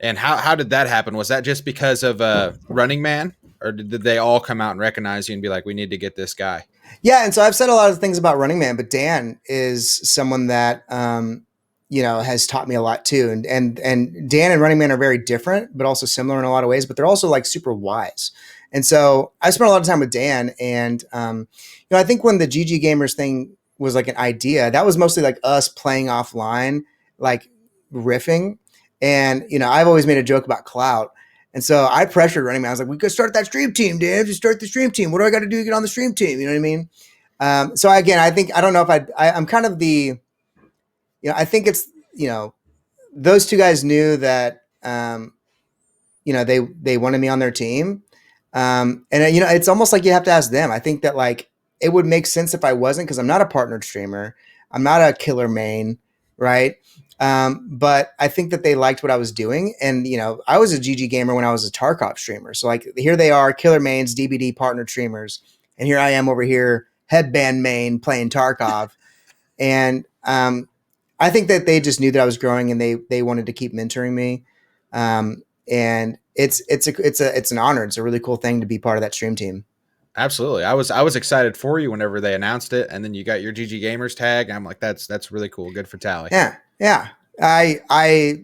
And how did that happen? Was that just because of Running Man, or did they all come out and recognize you and be like, we need to get this guy? Yeah, and so I've said a lot of things about Running Man, but Dan is someone that has taught me a lot too. And Dan and Running Man are very different, but also similar in a lot of ways. But they're also like super wise. And so I spent a lot of time with Dan, and I think when the GG Gamers thing was like an idea, that was mostly like us playing offline, like riffing. And, I've always made a joke about clout. And so I pressured Running Man. I was like, we could start that stream team, Dan. Just start the stream team. What do I got to do to get on the stream team? You know what I mean? So again, I don't know if I'm kind of the, I think it's, those two guys knew that, they wanted me on their team. And it's almost like you have to ask them. I think that like, it would make sense if I wasn't, because I'm not a partnered streamer. I'm not a killer main, right? But I think that they liked what I was doing. And, I was a GG gamer when I was a Tarkov streamer. So like here they are, killer mains, DBD partner streamers. And here I am over here, headband main playing Tarkov. And I think that they just knew that I was growing, and they wanted to keep mentoring me. And it's an honor. It's a really cool thing to be part of that stream team. Absolutely. I was excited for you whenever they announced it, and then you got your GG Gamers tag. I'm like, that's really cool. Good for Tally. Yeah, yeah. I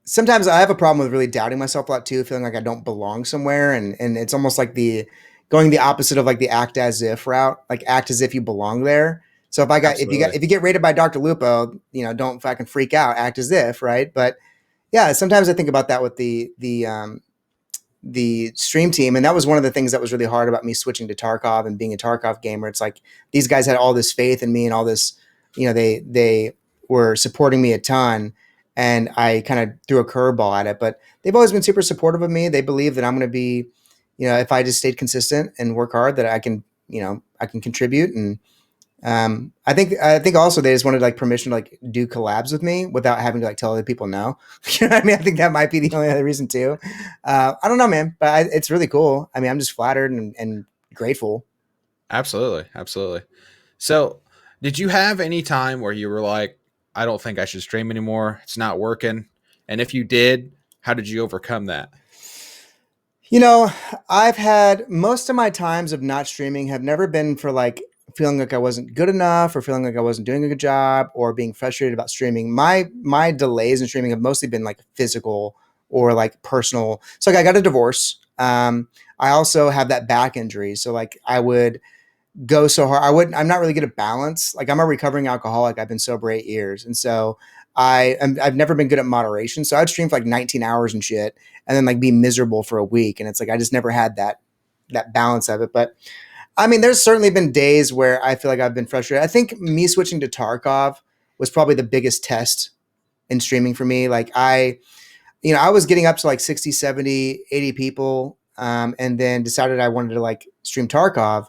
sometimes I have a problem with really doubting myself a lot too, feeling like I don't belong somewhere, and it's almost like the going the opposite of like the act as if route, like act as if you belong there. So Absolutely. if you get rated by Dr. Lupo, don't fucking freak out, act as if, right? But yeah, sometimes I think about that with the stream team, and that was one of the things that was really hard about me switching to Tarkov and being a Tarkov gamer. It's like these guys had all this faith in me and all this, they were supporting me a ton, and I kind of threw a curveball at it. But they've always been super supportive of me. They believe that I'm going to be, if I just stayed consistent and work hard, that I can contribute. And I think also they just wanted like permission to like do collabs with me without having to like tell other people no. You know what I mean? I think that might be the only other reason too. I don't know, man, but it's really cool. I mean, I'm just flattered and grateful. Absolutely. Absolutely. So, did you have any time where you were like, I don't think I should stream anymore? It's not working. And if you did, how did you overcome that? You know, I've had most of my times of not streaming have never been for like feeling like I wasn't good enough or feeling like I wasn't doing a good job or being frustrated about streaming. My delays in streaming have mostly been like physical or like personal. So like I got a divorce. I also have that back injury. So like I would go so hard. I'm not really good at balance. Like I'm a recovering alcoholic. I've been sober 8 years. And so I've never been good at moderation. So I'd stream for like 19 hours and shit and then like be miserable for a week. And it's like, I just never had that balance of it. But I mean, there's certainly been days where I feel like I've been frustrated. I think me switching to Tarkov was probably the biggest test in streaming for me. Like I was getting up to like 60, 70, 80 people. And then decided I wanted to like stream Tarkov.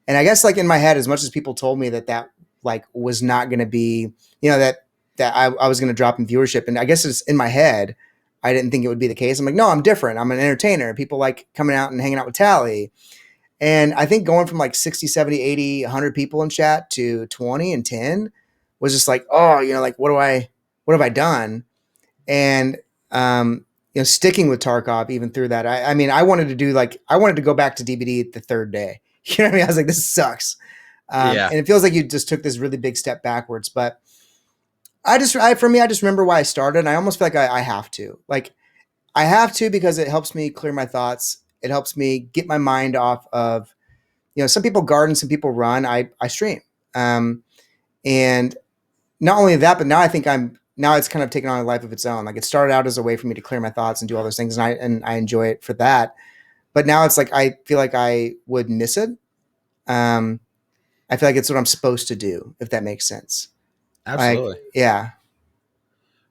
And I guess like in my head, as much as people told me that like was not going to be, that I was going to drop in viewership. And I guess it's in my head, I didn't think it would be the case. I'm like, no, I'm different. I'm an entertainer. People like coming out and hanging out with Tally. And I think going from like 60, 70, 80, 100 people in chat to 20 and 10 was just like, oh, like what have I done? And, sticking with Tarkov even through that, I mean, I wanted to go back to DBD the third day. You know what I mean? I was like, this sucks. Yeah. And it feels like you just took this really big step backwards. But for me, I just remember why I started. And I almost feel like I have to. Like, I have to because it helps me clear my thoughts. It helps me get my mind off of, some people garden, some people run. I stream. And not only that, but now I think now it's kind of taken on a life of its own. Like it started out as a way for me to clear my thoughts and do all those things. And I enjoy it for that. But now it's like, I feel like I would miss it. I feel like it's what I'm supposed to do, if that makes sense. Like, Absolutely. yeah.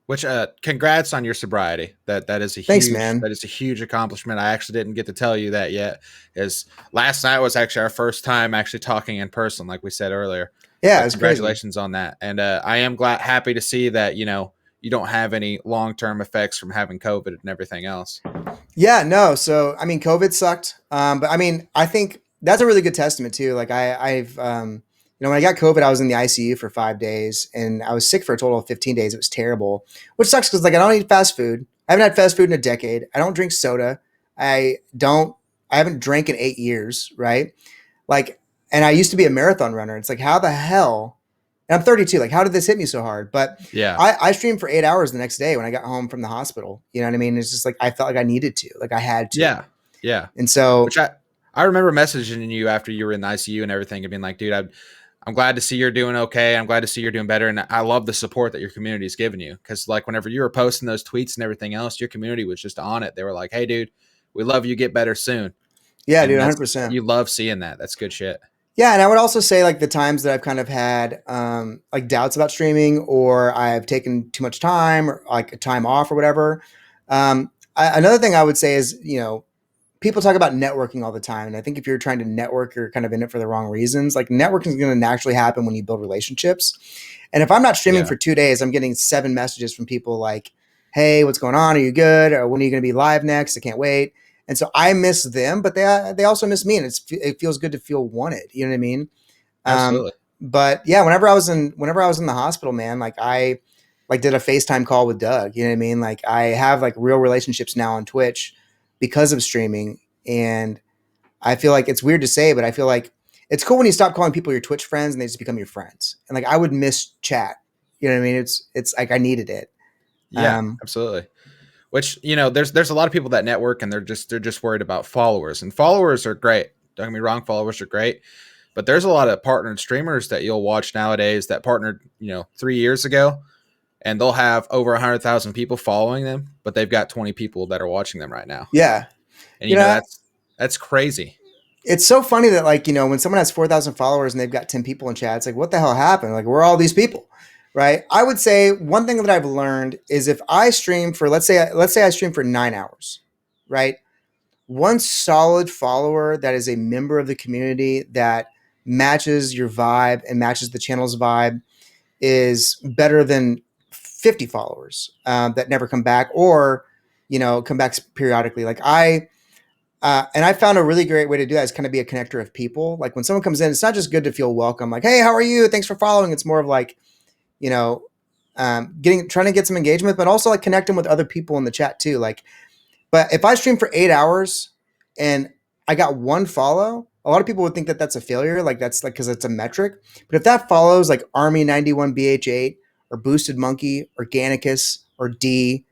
Which congrats on your sobriety. That is a Thanks, huge man. that is a huge accomplishment. I actually didn't get to tell you that yet. Is last night was actually our first time actually talking in person, like we said earlier. Yeah, But it's crazy. congratulations on that. And I am happy to see that you don't have any long-term effects from having COVID and everything else. Yeah, no. So, I mean, COVID sucked. But I mean, I think that's a really good testament too. Like I've, when I got COVID, I was in the ICU for 5 days and I was sick for a total of 15 days. It was terrible, which sucks because like I don't eat fast food. I haven't had fast food in a decade. I don't drink soda. I don't, I haven't drank in 8 years. Right. Like, and I used to be a marathon runner. It's like, how the hell, and I'm 32. Like, how did this hit me so hard? But Yeah. I streamed for 8 hours the next day when I got home from the hospital. You know what I mean? It's just like I felt like I needed to, like I had to. Yeah. Yeah. And so, Which I remember messaging you after you were in the ICU and everything and being like, dude, I'm glad to see you're doing okay. I'm glad to see you're doing better. And I love the support that your community is giving you. Cause like whenever you were posting those tweets and everything else, your community was just on it. They were like, hey dude, we love you. Get better soon. yeah, dude, And 100%. you love seeing that. That's good shit. Yeah, and I would also say like the times that I've kind of had like doubts about streaming or I've taken too much time or like a time off or whatever. Another thing I would say is, people talk about networking all the time. And I think if you're trying to network, you're kind of in it for the wrong reasons. Like networking is going to naturally happen when you build relationships. And if I'm not streaming Yeah. for 2 days, I'm getting 7 messages from people like, hey, what's going on? Are you good? Or when are you going to be live next? I can't wait. And so I miss them, but they also miss me. And it feels good to feel wanted. You know what I mean? Um, Absolutely. but yeah, whenever I was in the hospital, man, like I like did a FaceTime call with Doug. You know what I mean? Like I have like real relationships now on Twitch because of streaming. And I feel like it's weird to say, but I feel like it's cool when you stop calling people your Twitch friends and they just become your friends. And like I would miss chat. You know what I mean? It's like I needed it. Yeah, absolutely. Which, there's a lot of people that network and they're just worried about followers. And followers are great. Don't get me wrong, followers are great. But there's a lot of partnered streamers that you'll watch nowadays that partnered, 3 years ago, and they'll have over 100,000 people following them, but they've got 20 people that are watching them right now. Yeah. And You know, that's crazy. it's so funny that like, when someone has 4,000 followers and they've got 10 people in chat, it's like, what the hell happened? Like, where are all these people? Right. I would say one thing that I've learned is if I stream for, let's say I stream for 9 hours, right? One solid follower that is a member of the community that matches your vibe and matches the channel's vibe is better than 50 followers that never come back or, come back periodically. Like and I found a really great way to do that is kind of be a connector of people. Like when someone comes in, it's not just good to feel welcome. Like, hey, how are you? Thanks for following. It's more of like, trying to get some engagement, but also like connecting with other people in the chat too. Like, but if I stream for 8 hours and I got one follow, a lot of people would think that that's a failure. Like that's like, cause it's a metric, but if that follows like Army 91 BH8 or Boosted Monkey, Organicus or D,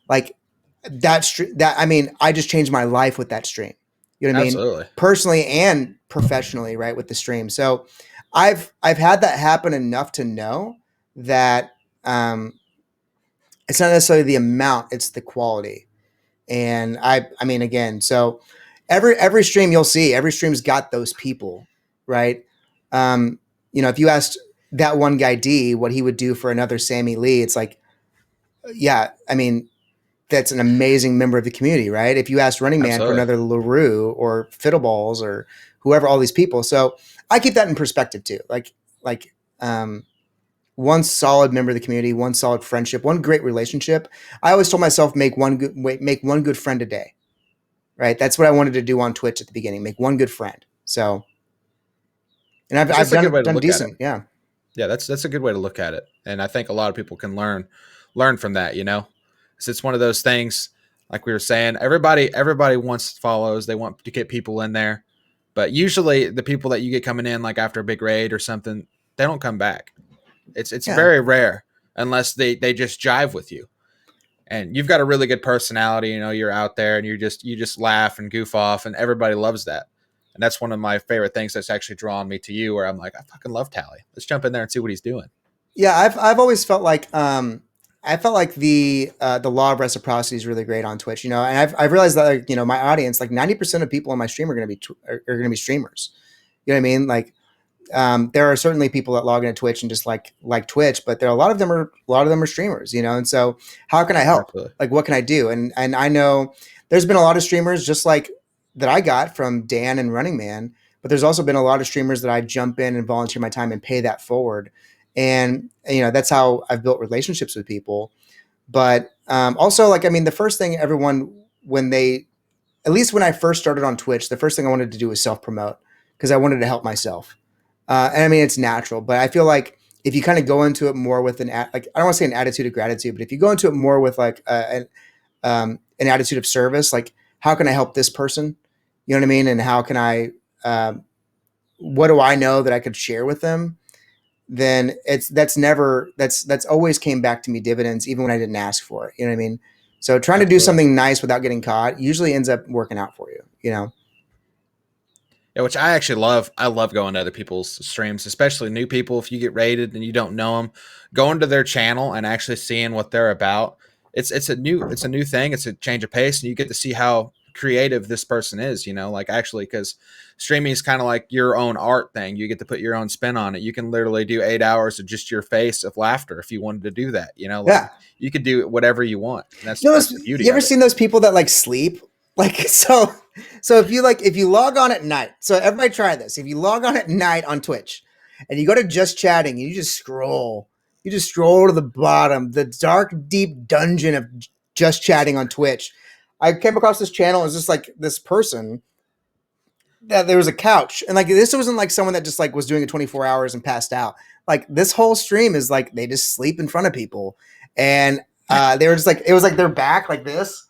like I mean, I just changed my life with that stream. You know what I mean? Absolutely. Personally and professionally, right? With the stream. So I've had that happen enough to know that it's not necessarily the amount, it's the quality. And I mean, again, so every stream you'll see, every stream's got those people, right? If you asked that one guy D what he would do for another Sammy Lee, it's like, yeah, I mean, that's an amazing member of the community, right? If you asked Running Man for Absolutely. another LaRue or Fiddleballs or whoever, all these people. So I keep that in perspective too. Like one solid member of the community, one solid friendship, one great relationship. I always told myself make one good friend a day. Right? That's what I wanted to do on Twitch at the beginning, make one good friend. So and I've That's a good way to done look at it. decent. Yeah. Yeah, that's a good way to look at it. And I think a lot of people can learn from that, So it's one of those things, like we were saying, everybody wants follows, they want to get people in there. But usually the people that you get coming in like after a big raid or something, they don't come back. It's Yeah. very rare unless they just jive with you. And you've got a really good personality, you're out there and you just laugh and goof off and everybody loves that. And that's one of my favorite things that's actually drawn me to you, where I'm like, I fucking love Tally. Let's jump in there and see what he's doing. Yeah, I've always felt like the law of reciprocity is really great on Twitch, and I've realized that like, my audience, like 90% of people on my stream are going to be streamers. You know what I mean? Like there are certainly people that log into Twitch and just like Twitch, but a lot of them are streamers, and so how can I help? Absolutely. Like what can I do? And I know there's been a lot of streamers just like that I got from Dan and Running Man, but there's also been a lot of streamers that I jump in and volunteer my time and pay that forward. And that's how I've built relationships with people. But also like, I mean, the first thing everyone, at least when I first started on Twitch, the first thing I wanted to do was self-promote because I wanted to help myself. And I mean, it's natural, but I feel like if you kind of go into it more with I don't want to say an attitude of gratitude, but if you go into it more with like an attitude of service, like how can I help this person? You know what I mean? And how can I, what do I know that I could share with them? Then that's always came back to me dividends, even when I didn't ask for it. You know what I mean? So trying to do something nice without getting caught usually ends up working out for you, Yeah, which I actually love. I love going to other people's streams, especially new people. If you get raided and you don't know them, going to their channel and actually seeing what they're about. It's a new thing. It's a change of pace, and you get to see how creative this person is. Like actually, because streaming is kind of like your own art thing. You get to put your own spin on it. You can literally do 8 hours of just your face of laughter if you wanted to do that. Yeah. You could do whatever you want. And that's the beauty. You ever seen those people that like sleep? Like so if you log on at night, so everybody try this. If you log on at night on Twitch and you go to just chatting and you just scroll to the bottom, the dark, deep dungeon of just chatting on Twitch. I came across this channel. It's just like this person that there was a couch, and like this wasn't like someone that just like was doing it 24 hours and passed out. Like this whole stream is like they just sleep in front of people, and they were just like it was like their back like this,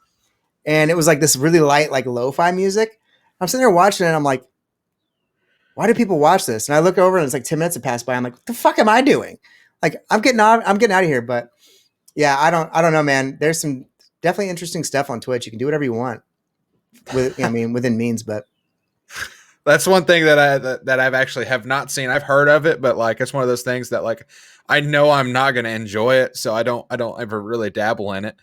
and it was like this really light like lo-fi music. I'm sitting there watching it, and I'm like, why do people watch this? And I look over, and it's like 10 minutes have passed by. I'm like, what the fuck am I doing? Like I'm getting out of here. But yeah, I don't know, man. There's some definitely interesting stuff on Twitch. You can do whatever you want with, I mean, within means, but. That's one thing that I've actually have not seen. I've heard of it, but like it's one of those things that like I know I'm not going to enjoy it, so I don't ever really dabble in it.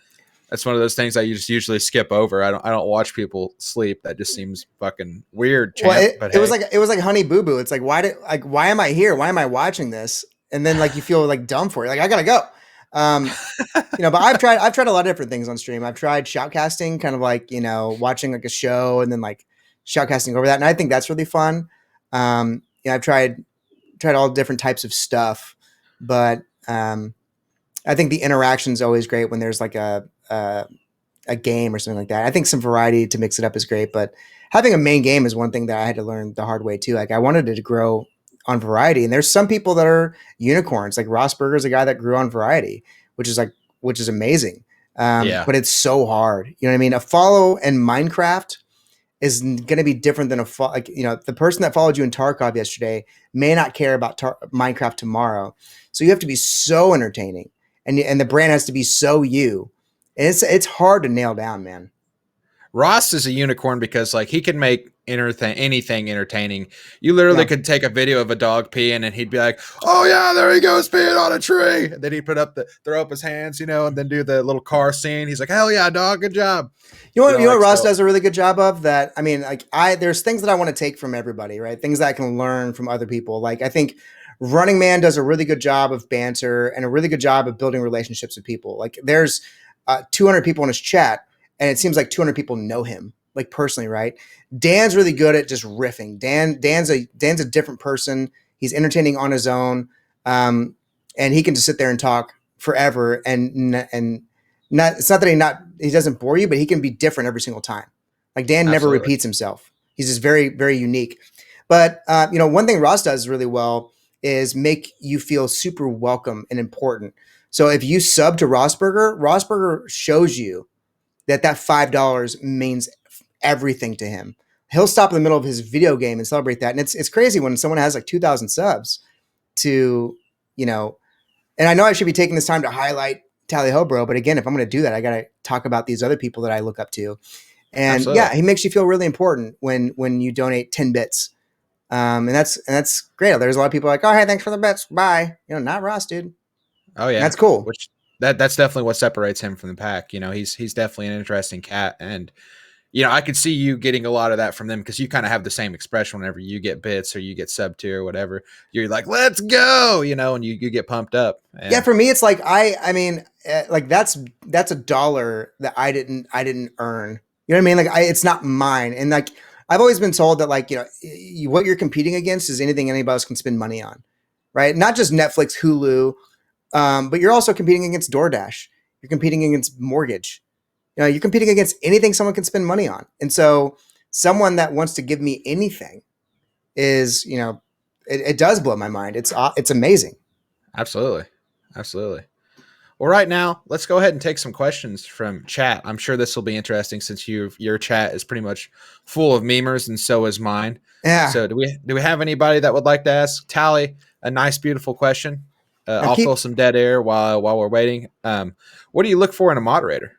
That's one of those things I just usually skip over. I don't watch people sleep. That just seems fucking weird. Champ, Well, but it was like Honey Boo Boo. It's like why am I here? Why am I watching this? And then like you feel like dumb for it. Like I gotta go. But I've tried a lot of different things on stream. I've tried shoutcasting, kind of like watching like a show and then like shoutcasting over that, and I think that's really fun. I've tried all different types of stuff, but I think the interaction is always great when there's like a game or something like that. I think some variety to mix it up is great, but having a main game is one thing that I had to learn the hard way too. Like I wanted it to grow on variety, and there's some people that are unicorns. Like Ross Berger is a guy that grew on variety, which is amazing. But it's so hard. You know what I mean? A follow in Minecraft is going to be different than the person that followed you in Tarkov yesterday may not care about Minecraft tomorrow. So you have to be so entertaining, and the brand has to be so you. And it's hard to nail down, man. Ross is a unicorn because like he can make anything entertaining. You literally could take a video of a dog peeing and he'd be like, "Oh yeah, there he goes peeing on a tree." And then he'd throw up his hands, and then do the little car scene. He's like, "Hell yeah, dog, good job." You know what Ross does a really good job of that. I mean, like there's things that I want to take from everybody, right? Things that I can learn from other people. Like I think Running Man does a really good job of banter and a really good job of building relationships with people. Like there's 200 people in his chat, and it seems like 200 people know him, like personally, right? Dan's really good at just riffing. Dan's a different person. He's entertaining on his own, and he can just sit there and talk forever. And not it's not that he doesn't bore you, but he can be different every single time. Like Dan never repeats himself. He's just very, very unique. But one thing Ross does really well is make you feel super welcome and important. So if you sub to Ross Berger shows you that $5 means everything to him. He'll stop in the middle of his video game and celebrate that. And it's crazy when someone has like 2,000 subs to, and I know I should be taking this time to highlight TallyHoBRO, but again, if I'm going to do that, I got to talk about these other people that I look up to. And Absolutely. Yeah, he makes you feel really important when you donate 10 bits. And that's great. There's a lot of people like, "Oh, hey, thanks for the bits. Bye." Not Ross, dude. Oh yeah, that's cool. Which that's definitely what separates him from the pack. He's definitely an interesting cat, and I could see you getting a lot of that from them because you kind of have the same expression whenever you get bits or you get sub tier or whatever. You're like, "Let's go," and you get pumped up. And yeah, for me, it's like I mean, like that's $1 that I didn't earn. You know what I mean? Like it's not mine, and like I've always been told that like what you're competing against is anything anybody else can spend money on, right? Not just Netflix, Hulu. But you're also competing against DoorDash. You're competing against mortgage. You're competing against anything someone can spend money on. And so someone that wants to give me anything is, it does blow my mind. It's amazing. Absolutely. Absolutely. Well, right now, let's go ahead and take some questions from chat. I'm sure this will be interesting since your chat is pretty much full of memers, and so is mine. Yeah. So do we have anybody that would like to ask Tally a nice, beautiful question? I'll fill some dead air while we're waiting. What do you look for in a moderator?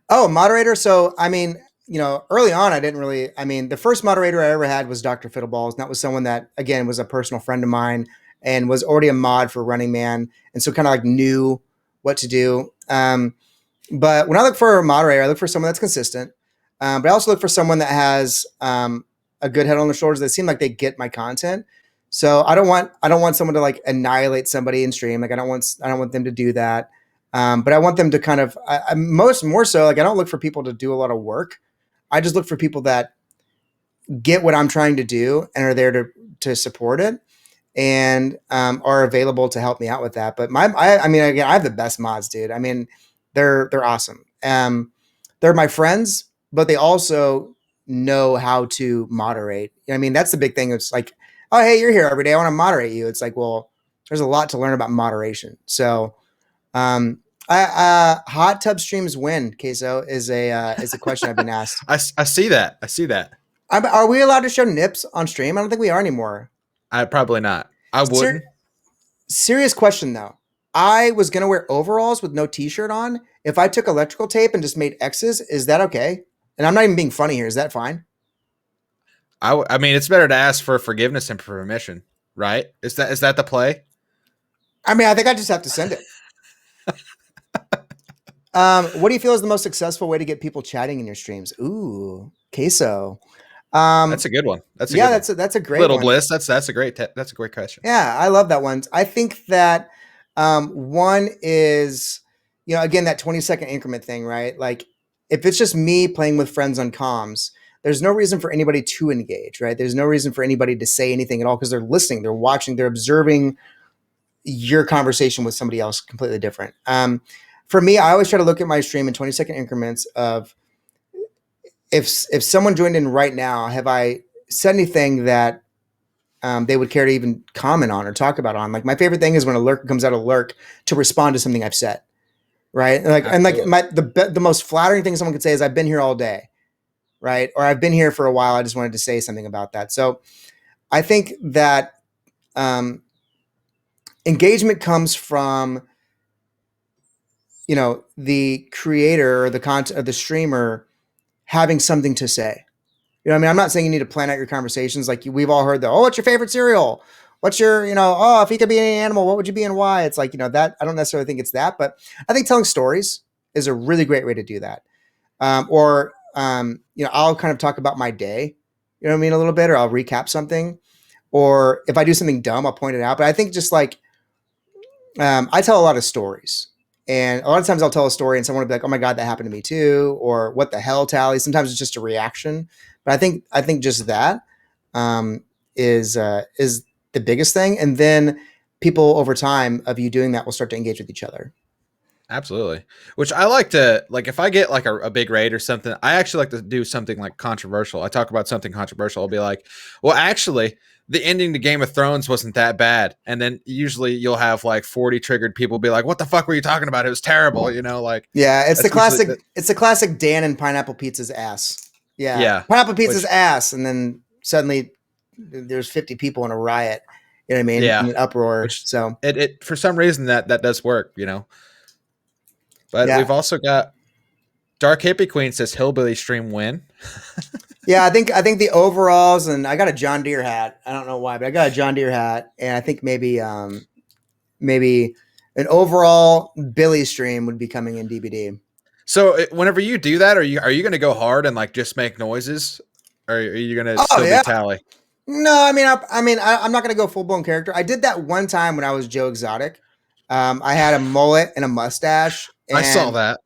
Oh, moderator. So, I mean, early on, the first moderator I ever had was Dr. Fiddleballs. And that was someone that, again, was a personal friend of mine and was already a mod for Running Man. And so kind of like knew what to do. But when I look for a moderator, I look for someone that's consistent. But I also look for someone that has a good head on their shoulders. They seem like they get my content. So I don't want someone to like annihilate somebody in stream. Like I don't want them to do that. But I want them to kind of more so like I don't look for people to do a lot of work. I just look for people that get what I'm trying to do and are there to support it and are available to help me out with that. But I mean again, I have the best mods, dude. I mean they're awesome. They're my friends, but they also know how to moderate. I mean, that's the big thing. It's like, oh, hey, you're here every day. I want to moderate you. It's like, well, there's a lot to learn about moderation. So, hot tub streams win. Queso is a question I've been asked. I see that. I see that. Are we allowed to show nips on stream? I don't think we are anymore. I probably not. I wouldn't. Serious question though. I was gonna wear overalls with no t-shirt on. If I took electrical tape and just made X's, is that okay? And I'm not even being funny here. Is that fine? I mean, it's better to ask for forgiveness and permission, right? Is that the play? I mean, I think I just have to send it. What do you feel is the most successful way to get people chatting in your streams? Ooh, queso. That's a good one. That's a great Little one. Bliss. That's a great question. Yeah, I love that one. I think that one is, again, that 20-second increment thing, right? Like if it's just me playing with friends on comms, there's no reason for anybody to engage, right? There's no reason for anybody to say anything at all because they're listening, they're watching, they're observing your conversation with somebody else completely different. For me, I always try to look at my stream in 20-second increments of if someone joined in right now, have I said anything that they would care to even comment on or talk about on? Like my favorite thing is when a lurk comes out of lurk to respond to something I've said, right? The most flattering thing someone could say is I've been here all day, right? Or I've been here for a while. I just wanted to say something about that. So I think that engagement comes from, the creator or the content of the streamer having something to say. I mean, I'm not saying you need to plan out your conversations. Like we've all heard what's your favorite cereal? What's your, if you could be any animal, what would you be and why? It's like, that I don't necessarily think it's that, but I think telling stories is a really great way to do that. I'll kind of talk about my day, a little bit, or I'll recap something, or if I do something dumb, I'll point it out. But I think just like, I tell a lot of stories. And a lot of times I'll tell a story and someone will be like, oh my God, that happened to me too. Or what the hell, Tally? Sometimes it's just a reaction. But I think just that is the biggest thing. And then people over time of you doing that will start to engage with each other. Absolutely. Which I like to, like, if I get like a big raid or something, I actually like to do something like controversial. I talk about something controversial. I'll be like, well, actually, the ending to Game of Thrones wasn't that bad. And then usually you'll have like 40 triggered people be like, what the fuck were you talking about? It was terrible. Yeah, it's the classic Dan and Pineapple Pizza's ass. Yeah. Pineapple Pizza's ass. And then suddenly there's 50 people in a riot. You know what I mean? Yeah. In an uproar. So it for some reason that does work, But we've also got Dark Hippie Queen says Hillbilly stream win. Yeah, I think the overalls, and I got a John Deere hat. I don't know why, but I got a John Deere hat, and I think maybe an overall Billy stream would be coming in DBD. So whenever you do that, are you going to go hard and like just make noises, or are you going to still be Tally? No, I'm not going to go full blown character. I did that one time when I was Joe Exotic. I had a mullet and a mustache. And I saw that.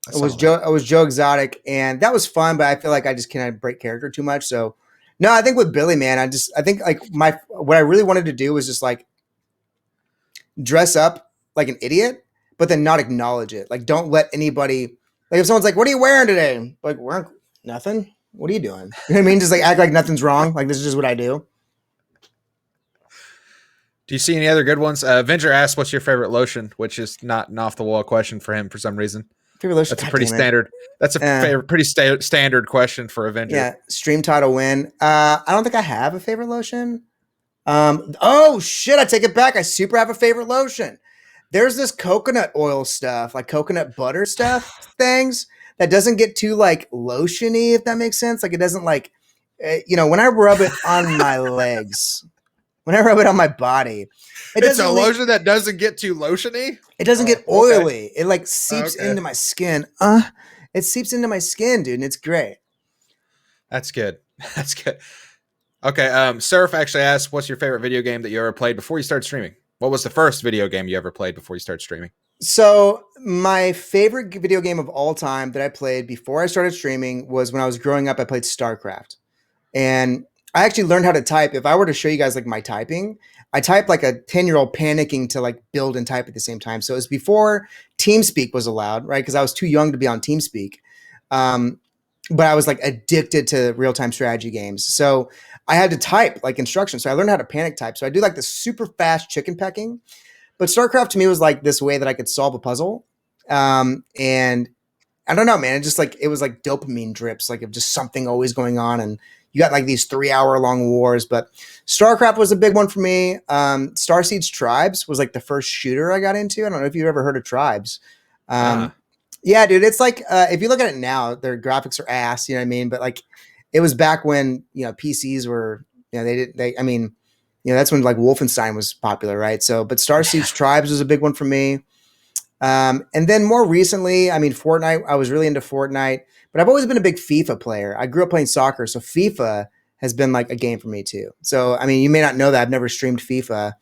I was Joe Exotic, and that was fun, but I feel like I just can't break character too much. So no, I think with Billy, man, I think like what I really wanted to do was just like dress up like an idiot, but then not acknowledge it. Like don't let anybody, like if someone's like, what are you wearing today? Like wearing nothing. What are you doing? You know what I mean? Just like act like nothing's wrong. Like this is just what I do. Do you see any other good ones? Avenger asks, what's your favorite lotion? Which is not an off the wall question for him for some reason. Favorite lotion? That's a pretty standard. That's a pretty standard question for Avenger. Yeah. Stream title win. I don't think I have a favorite lotion. Oh shit. I take it back. I super have a favorite lotion. There's this coconut oil stuff, like coconut butter stuff things that doesn't get too like lotiony, if that makes sense. Like it doesn't like, when I rub it on my legs, when I rub it on my body, it's a lotion that doesn't get too lotiony. It doesn't get oily. Okay. It like seeps into my skin. It seeps into my skin, dude, and it's great. That's good. That's good. Okay. Surf actually asked, what's your favorite video game that you ever played before you started streaming? What was the first video game you ever played before you started streaming? So my favorite video game of all time that I played before I started streaming was when I was growing up. I played StarCraft, and I actually learned how to type. If I were to show you guys like my typing, I typed like a 10-year-old panicking to like build and type at the same time. So it was before TeamSpeak was allowed, right? Because I was too young to be on TeamSpeak. but I was like addicted to real-time strategy games. So I had to type like instructions. So I learned how to panic type. So I do like the super fast chicken pecking. But StarCraft to me was like this way that I could solve a puzzle. And I don't know, man. It just like it was like dopamine drips, like of just something always going on, and you got like these 3 hour long wars. But StarCraft was a big one for me. Starseed's Tribes was like the first shooter I got into. I don't know if you've ever heard of Tribes. Uh, Yeah, dude, it's like if you look at it now, their graphics are ass. You know what I mean? But like, it was back when PCs were, I mean, that's when like Wolfenstein was popular, right? So, but Star Siege Tribes was a big one for me. And then more recently, I mean, Fortnite. I was really into Fortnite, but I've always been a big FIFA player. I grew up playing soccer, so FIFA has been like a game for me too. So, I mean, you may not know that I've never streamed FIFA,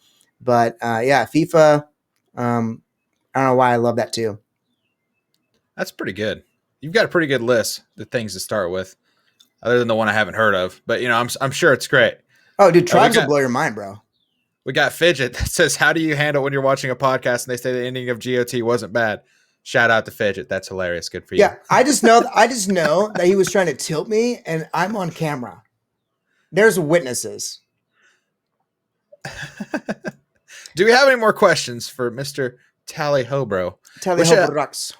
but yeah, FIFA. I don't know why I love that too. that's pretty good. You've got a pretty good list of things to start with, other than the one I haven't heard of. But I'm sure it's great. Oh, dude, Tribes will blow your mind, bro. We got Fidget that says, "How do you handle when you're watching a podcast and they say the ending of GOT wasn't bad?" Shout out to Fidget. That's hilarious. Good for you. Yeah, I just know that he was trying to tilt me, and I'm on camera. There's witnesses. Do we have any more questions for Mr. TallyHoBRO? TallyHoBRO.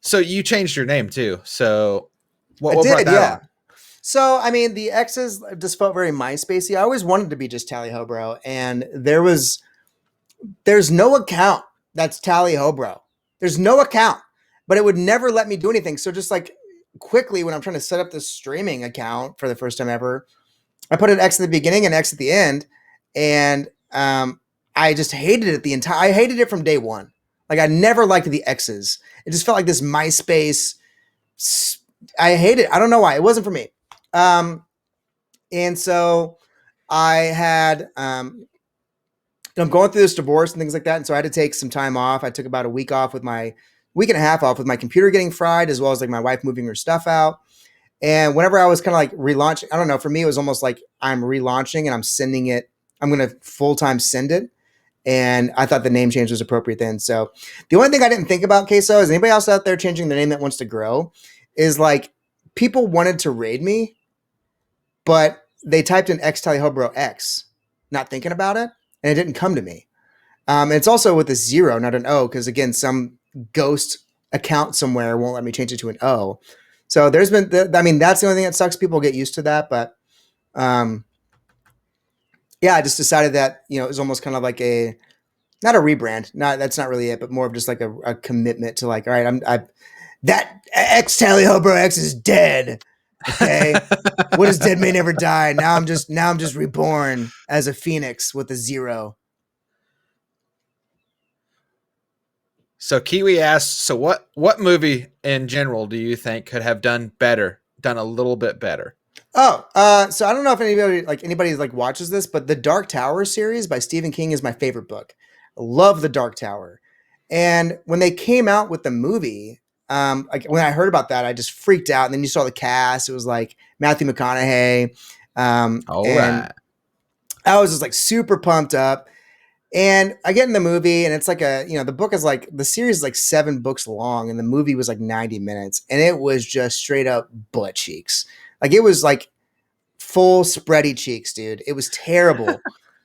So you changed your name too. So what did, brought that on? So, I mean, the X's just felt very MySpacey. I always wanted to be just TallyHoBRO, and there's no account that's TallyHoBRO. There's no account, but it would never let me do anything. So just like quickly when I'm trying to set up this streaming account for the first time ever, I put an X at the beginning and X at the end, and I just hated it I hated it from day one. Like I never liked the X's. It just felt like this MySpace. I hate it. I don't know why. It wasn't for me. And so I had, I'm going through this divorce and things like that. And so I had to take some time off. I took about a week and a half off with my computer getting fried, as well as like my wife moving her stuff out. And whenever I was kind of like relaunching, I don't know, for me, it was almost like I'm relaunching and I'm sending it. I'm going to full-time send it. And I thought the name change was appropriate then. So the only thing I didn't think about, Queso, is anybody else out there changing their name that wants to grow, is like people wanted to raid me, but they typed in X TallyHoBRO X, not thinking about it, and it didn't come to me. And it's also with a 0, not an O, because again, some ghost account somewhere won't let me change it to an O. So there's been, that's the only thing that sucks. People get used to that, but yeah, I just decided that it was almost kind of like not a rebrand. That's not really it, but more of just like a commitment to like, all right, that X TallyHoBRO X is dead. Okay, what is dead may never die. Now I'm just reborn as a phoenix with a 0. So Kiwi asks, so what movie in general do you think could have done a little bit better? Oh, so I don't know if anybody watches this, but the Dark Tower series by Stephen King is my favorite book. I love the Dark Tower. And when they came out with the movie, like when I heard about that, I just freaked out. And then you saw the cast; it was like Matthew McConaughey. Right. I was just like super pumped up. And I get in the movie, and it's like the book is like, the series is like 7 books long, and the movie was like 90 minutes, and it was just straight up butt cheeks. Like it was like full spready cheeks, dude. It was terrible.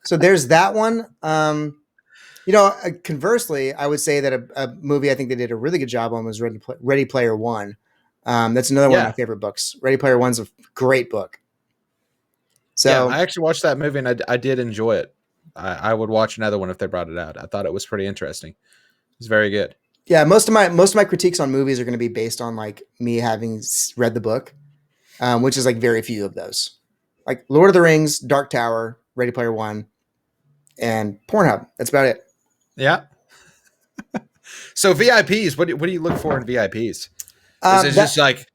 So there's that one. Conversely, I would say that a movie I think they did a really good job on was Ready Player One. That's another one of my favorite books. Ready Player One's a great book. So yeah, I actually watched that movie and I did enjoy it. I would watch another one if they brought it out. I thought it was pretty interesting. It's very good. Yeah, most of my critiques on movies are going to be based on like me having read the book, which is like very few of those. Like Lord of the Rings, Dark Tower, Ready Player One, and Pornhub. That's about it. Yeah. So VIPs, what do you look for in VIPs? Is it just like,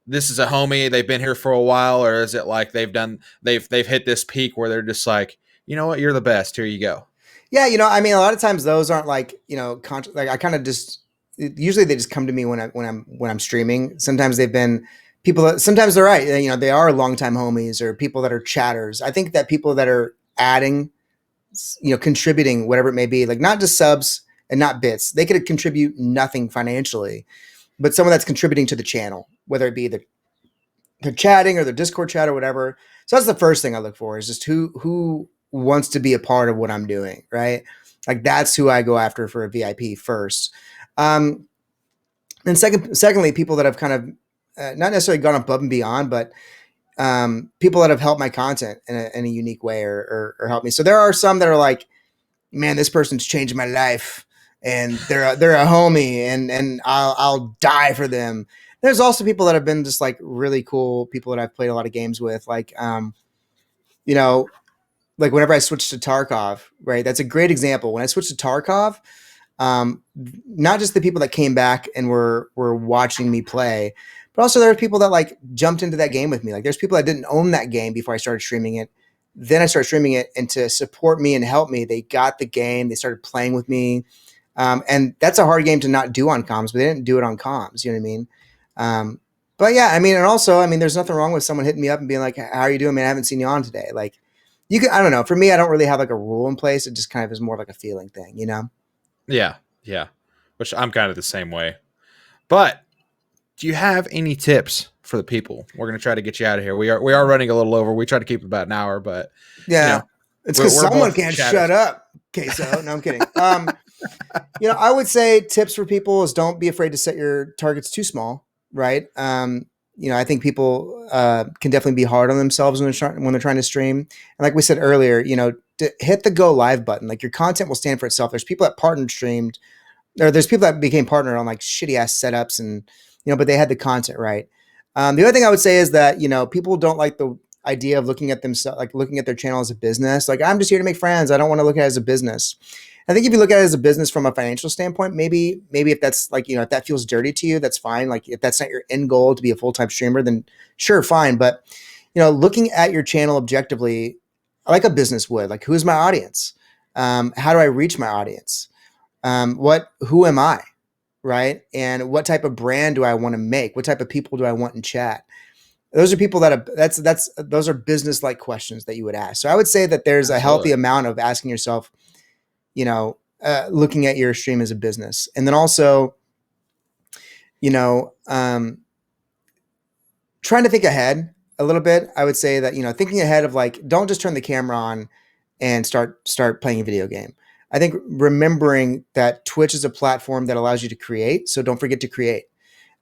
this is a homie, they've been here for a while, or is it like they've hit this peak where they're just like, you know what, you're the best, here you go? Yeah, a lot of times those aren't like, like I kind of just, usually they just come to me when I'm streaming. Sometimes they've been people that, sometimes they're right, they are longtime homies or people that are chatters. I think that people that are adding, contributing, whatever it may be, like not just subs and not bits, they could contribute nothing financially, but someone that's contributing to the channel, whether it be they're chatting or their Discord chat or whatever. So that's the first thing I look for, is just who wants to be a part of what I'm doing, right? Like that's who I go after for a VIP first. And secondly, people that have kind of not necessarily gone above and beyond, but people that have helped my content in a unique way or helped me. So there are some that are like, man, this person's changed my life, and they're a homie, and I'll die for them. There's also people that have been just like really cool people that I've played a lot of games with, like you know, like whenever I switched to Tarkov, right? That's a great example. When I switched to Tarkov, not just the people that came back and were watching me play, but also there were people that like jumped into that game with me. Like there's people that didn't own that game before I started streaming it. Then I started streaming it, and to support me and help me, they got the game. They started playing with me, and that's a hard game to not do on comms. But they didn't do it on comms. You know what I mean? But yeah, I mean, and also, I mean, there's nothing wrong with someone hitting me up and being like, "How are you doing, man? I haven't seen you on today." Like, you can, I don't know. For me, I don't really have like a rule in place. It just kind of is more like a feeling thing, you know? Yeah, yeah. Which I'm kind of the same way. But do you have any tips for the people? We're going to try to get you out of here. We are running a little over. We try to keep it about an hour, but yeah, you know, it's because someone can't shut up. Queso. No, I'm kidding. You know, I would say tips for people is don't be afraid to set your targets too small, right? You know, I think people can definitely be hard on themselves when they're trying to stream. And like we said earlier, you know, to hit the go live button. Like your content will stand for itself. There's people that partnered streamed, or there's people that became partner on like shitty ass setups, and you know, but they had the content right. The other thing I would say is that, you know, people don't like the idea of looking at themselves, like looking at their channel as a business. Like, I'm just here to make friends. I don't want to look at it as a business. I think if you look at it as a business from a financial standpoint, maybe if that's like, you know, if that feels dirty to you, that's fine. Like if that's not your end goal to be a full-time streamer, then sure, fine. But, you know, looking at your channel objectively, like a business would, like, who's my audience? How do I reach my audience? Who am I? Right. And what type of brand do I want to make? What type of people do I want in chat? Those are people that those are business like questions that you would ask. So I would say that there's a healthy amount of asking yourself, you know, looking at your stream as a business. And then also, you know, trying to think ahead a little bit. I would say that, you know, thinking ahead of like, don't just turn the camera on and start playing a video game. I think remembering that Twitch is a platform that allows you to create. So don't forget to create.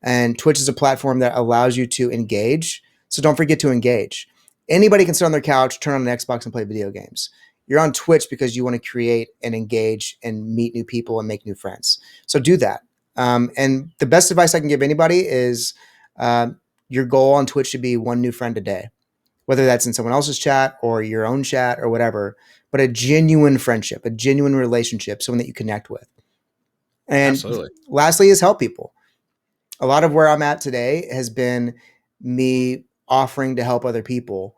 And Twitch is a platform that allows you to engage. So don't forget to engage. Anybody can sit on their couch, turn on an Xbox, and play video games. You're on Twitch because you want to create and engage and meet new people and make new friends. So do that. And the best advice I can give anybody is your goal on Twitch should be one new friend a day, whether that's in someone else's chat or your own chat or whatever, but a genuine friendship, a genuine relationship, someone that you connect with. And absolutely. Lastly is help people. A lot of where I'm at today has been me offering to help other people.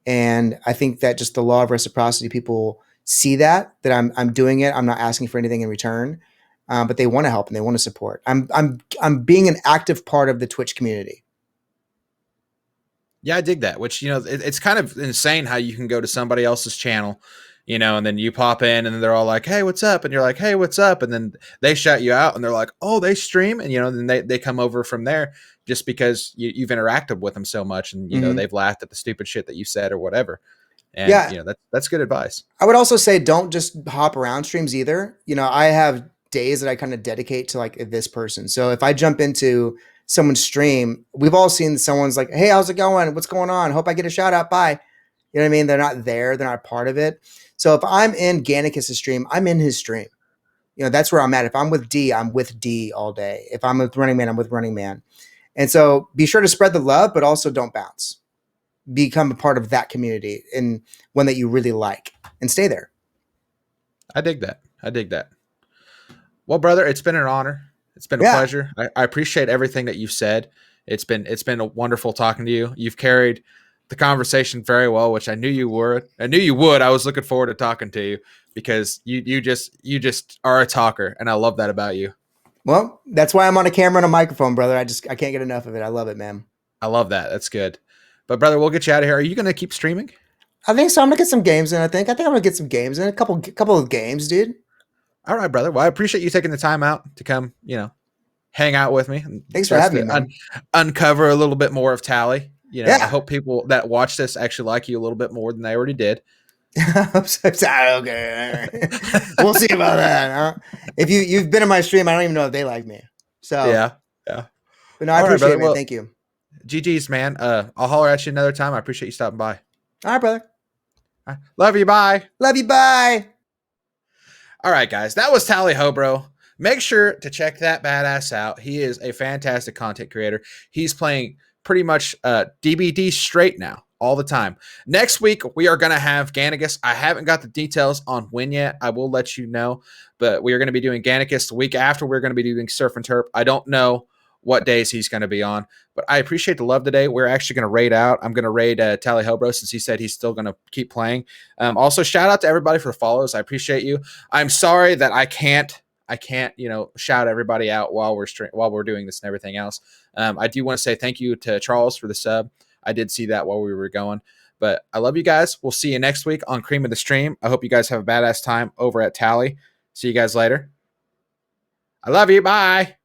And I think that just the law of reciprocity, people see that I'm doing it. I'm not asking for anything in return, but they want to help and they want to support. I'm being an active part of the Twitch community. Yeah, I dig that, which, you know, it's kind of insane how you can go to somebody else's channel, you know, and then you pop in and they're all like, hey, what's up? And you're like, hey, what's up? And then they shout you out and they're like, oh, they stream. And, you know, then they come over from there just because you've interacted with them so much. And, you know, they've laughed at the stupid shit that you said or whatever. And, yeah, you know, that's good advice. I would also say don't just hop around streams either. You know, I have days that I kind of dedicate to like this person. So if I jump into someone's stream, we've all seen someone's like, hey, how's it going? What's going on? Hope I get a shout out. Bye. You know what I mean? They're not there. They're not part of it. So if I'm in Gannicus's stream, I'm in his stream. You know, that's where I'm at. If I'm with D, I'm with D all day. If I'm with Running Man, I'm with Running Man. And so be sure to spread the love, but also don't bounce. Become a part of that community and one that you really like and stay there. I dig that. I dig that. Well, brother, it's been an honor. It's been a pleasure. I appreciate everything that you've said. It's been a wonderful talking to you. You've carried the conversation very well, which I knew you would. I was looking forward to talking to you because you just are a talker, and I love that about you. Well, that's why I'm on a camera and a microphone, brother. I can't get enough of it. I love it, man. I love that. That's good. But brother, we'll get you out of here. Are you going to keep streaming? I think so. I'm gonna get some games in. I think I'm gonna get some games in. A couple of games, dude. All right, brother. Well, I appreciate you taking the time out to come, you know, hang out with me. Thanks for having me, man. Uncover a little bit more of Tally. You know, I Yeah. hope people that watch this actually like you a little bit more than they already did. Okay. We'll see about that. Huh? If you've been in my stream, I don't even know if they like me. So, Yeah. Yeah. but no, I All right, appreciate brother. it, man. Well, Thank you. GG's, man. I'll holler at you another time. I appreciate you stopping by. All right, brother. All right. Love you. Bye. Love you. Bye. All right, guys. That was TallyHoBRO. Make sure to check that badass out. He is a fantastic content creator. He's playing pretty much DBD straight now, all the time. Next week, we are going to have Gannicus. I haven't got the details on when yet. I will let you know. But we are going to be doing Gannicus the week after. We're going to be doing Surf and Turp. I don't know what days he's going to be on. But I appreciate the love today. We're actually going to raid out. I'm going to raid TallyHoBRO since he said he's still going to keep playing. Also, shout out to everybody for the follows. I appreciate you. I'm sorry that I can't, shout everybody out while we're doing this and everything else. I do want to say thank you to Charles for the sub. I did see that while we were going. But I love you guys. We'll see you next week on Cream of the Stream. I hope you guys have a badass time over at Tally. See you guys later. I love you. Bye.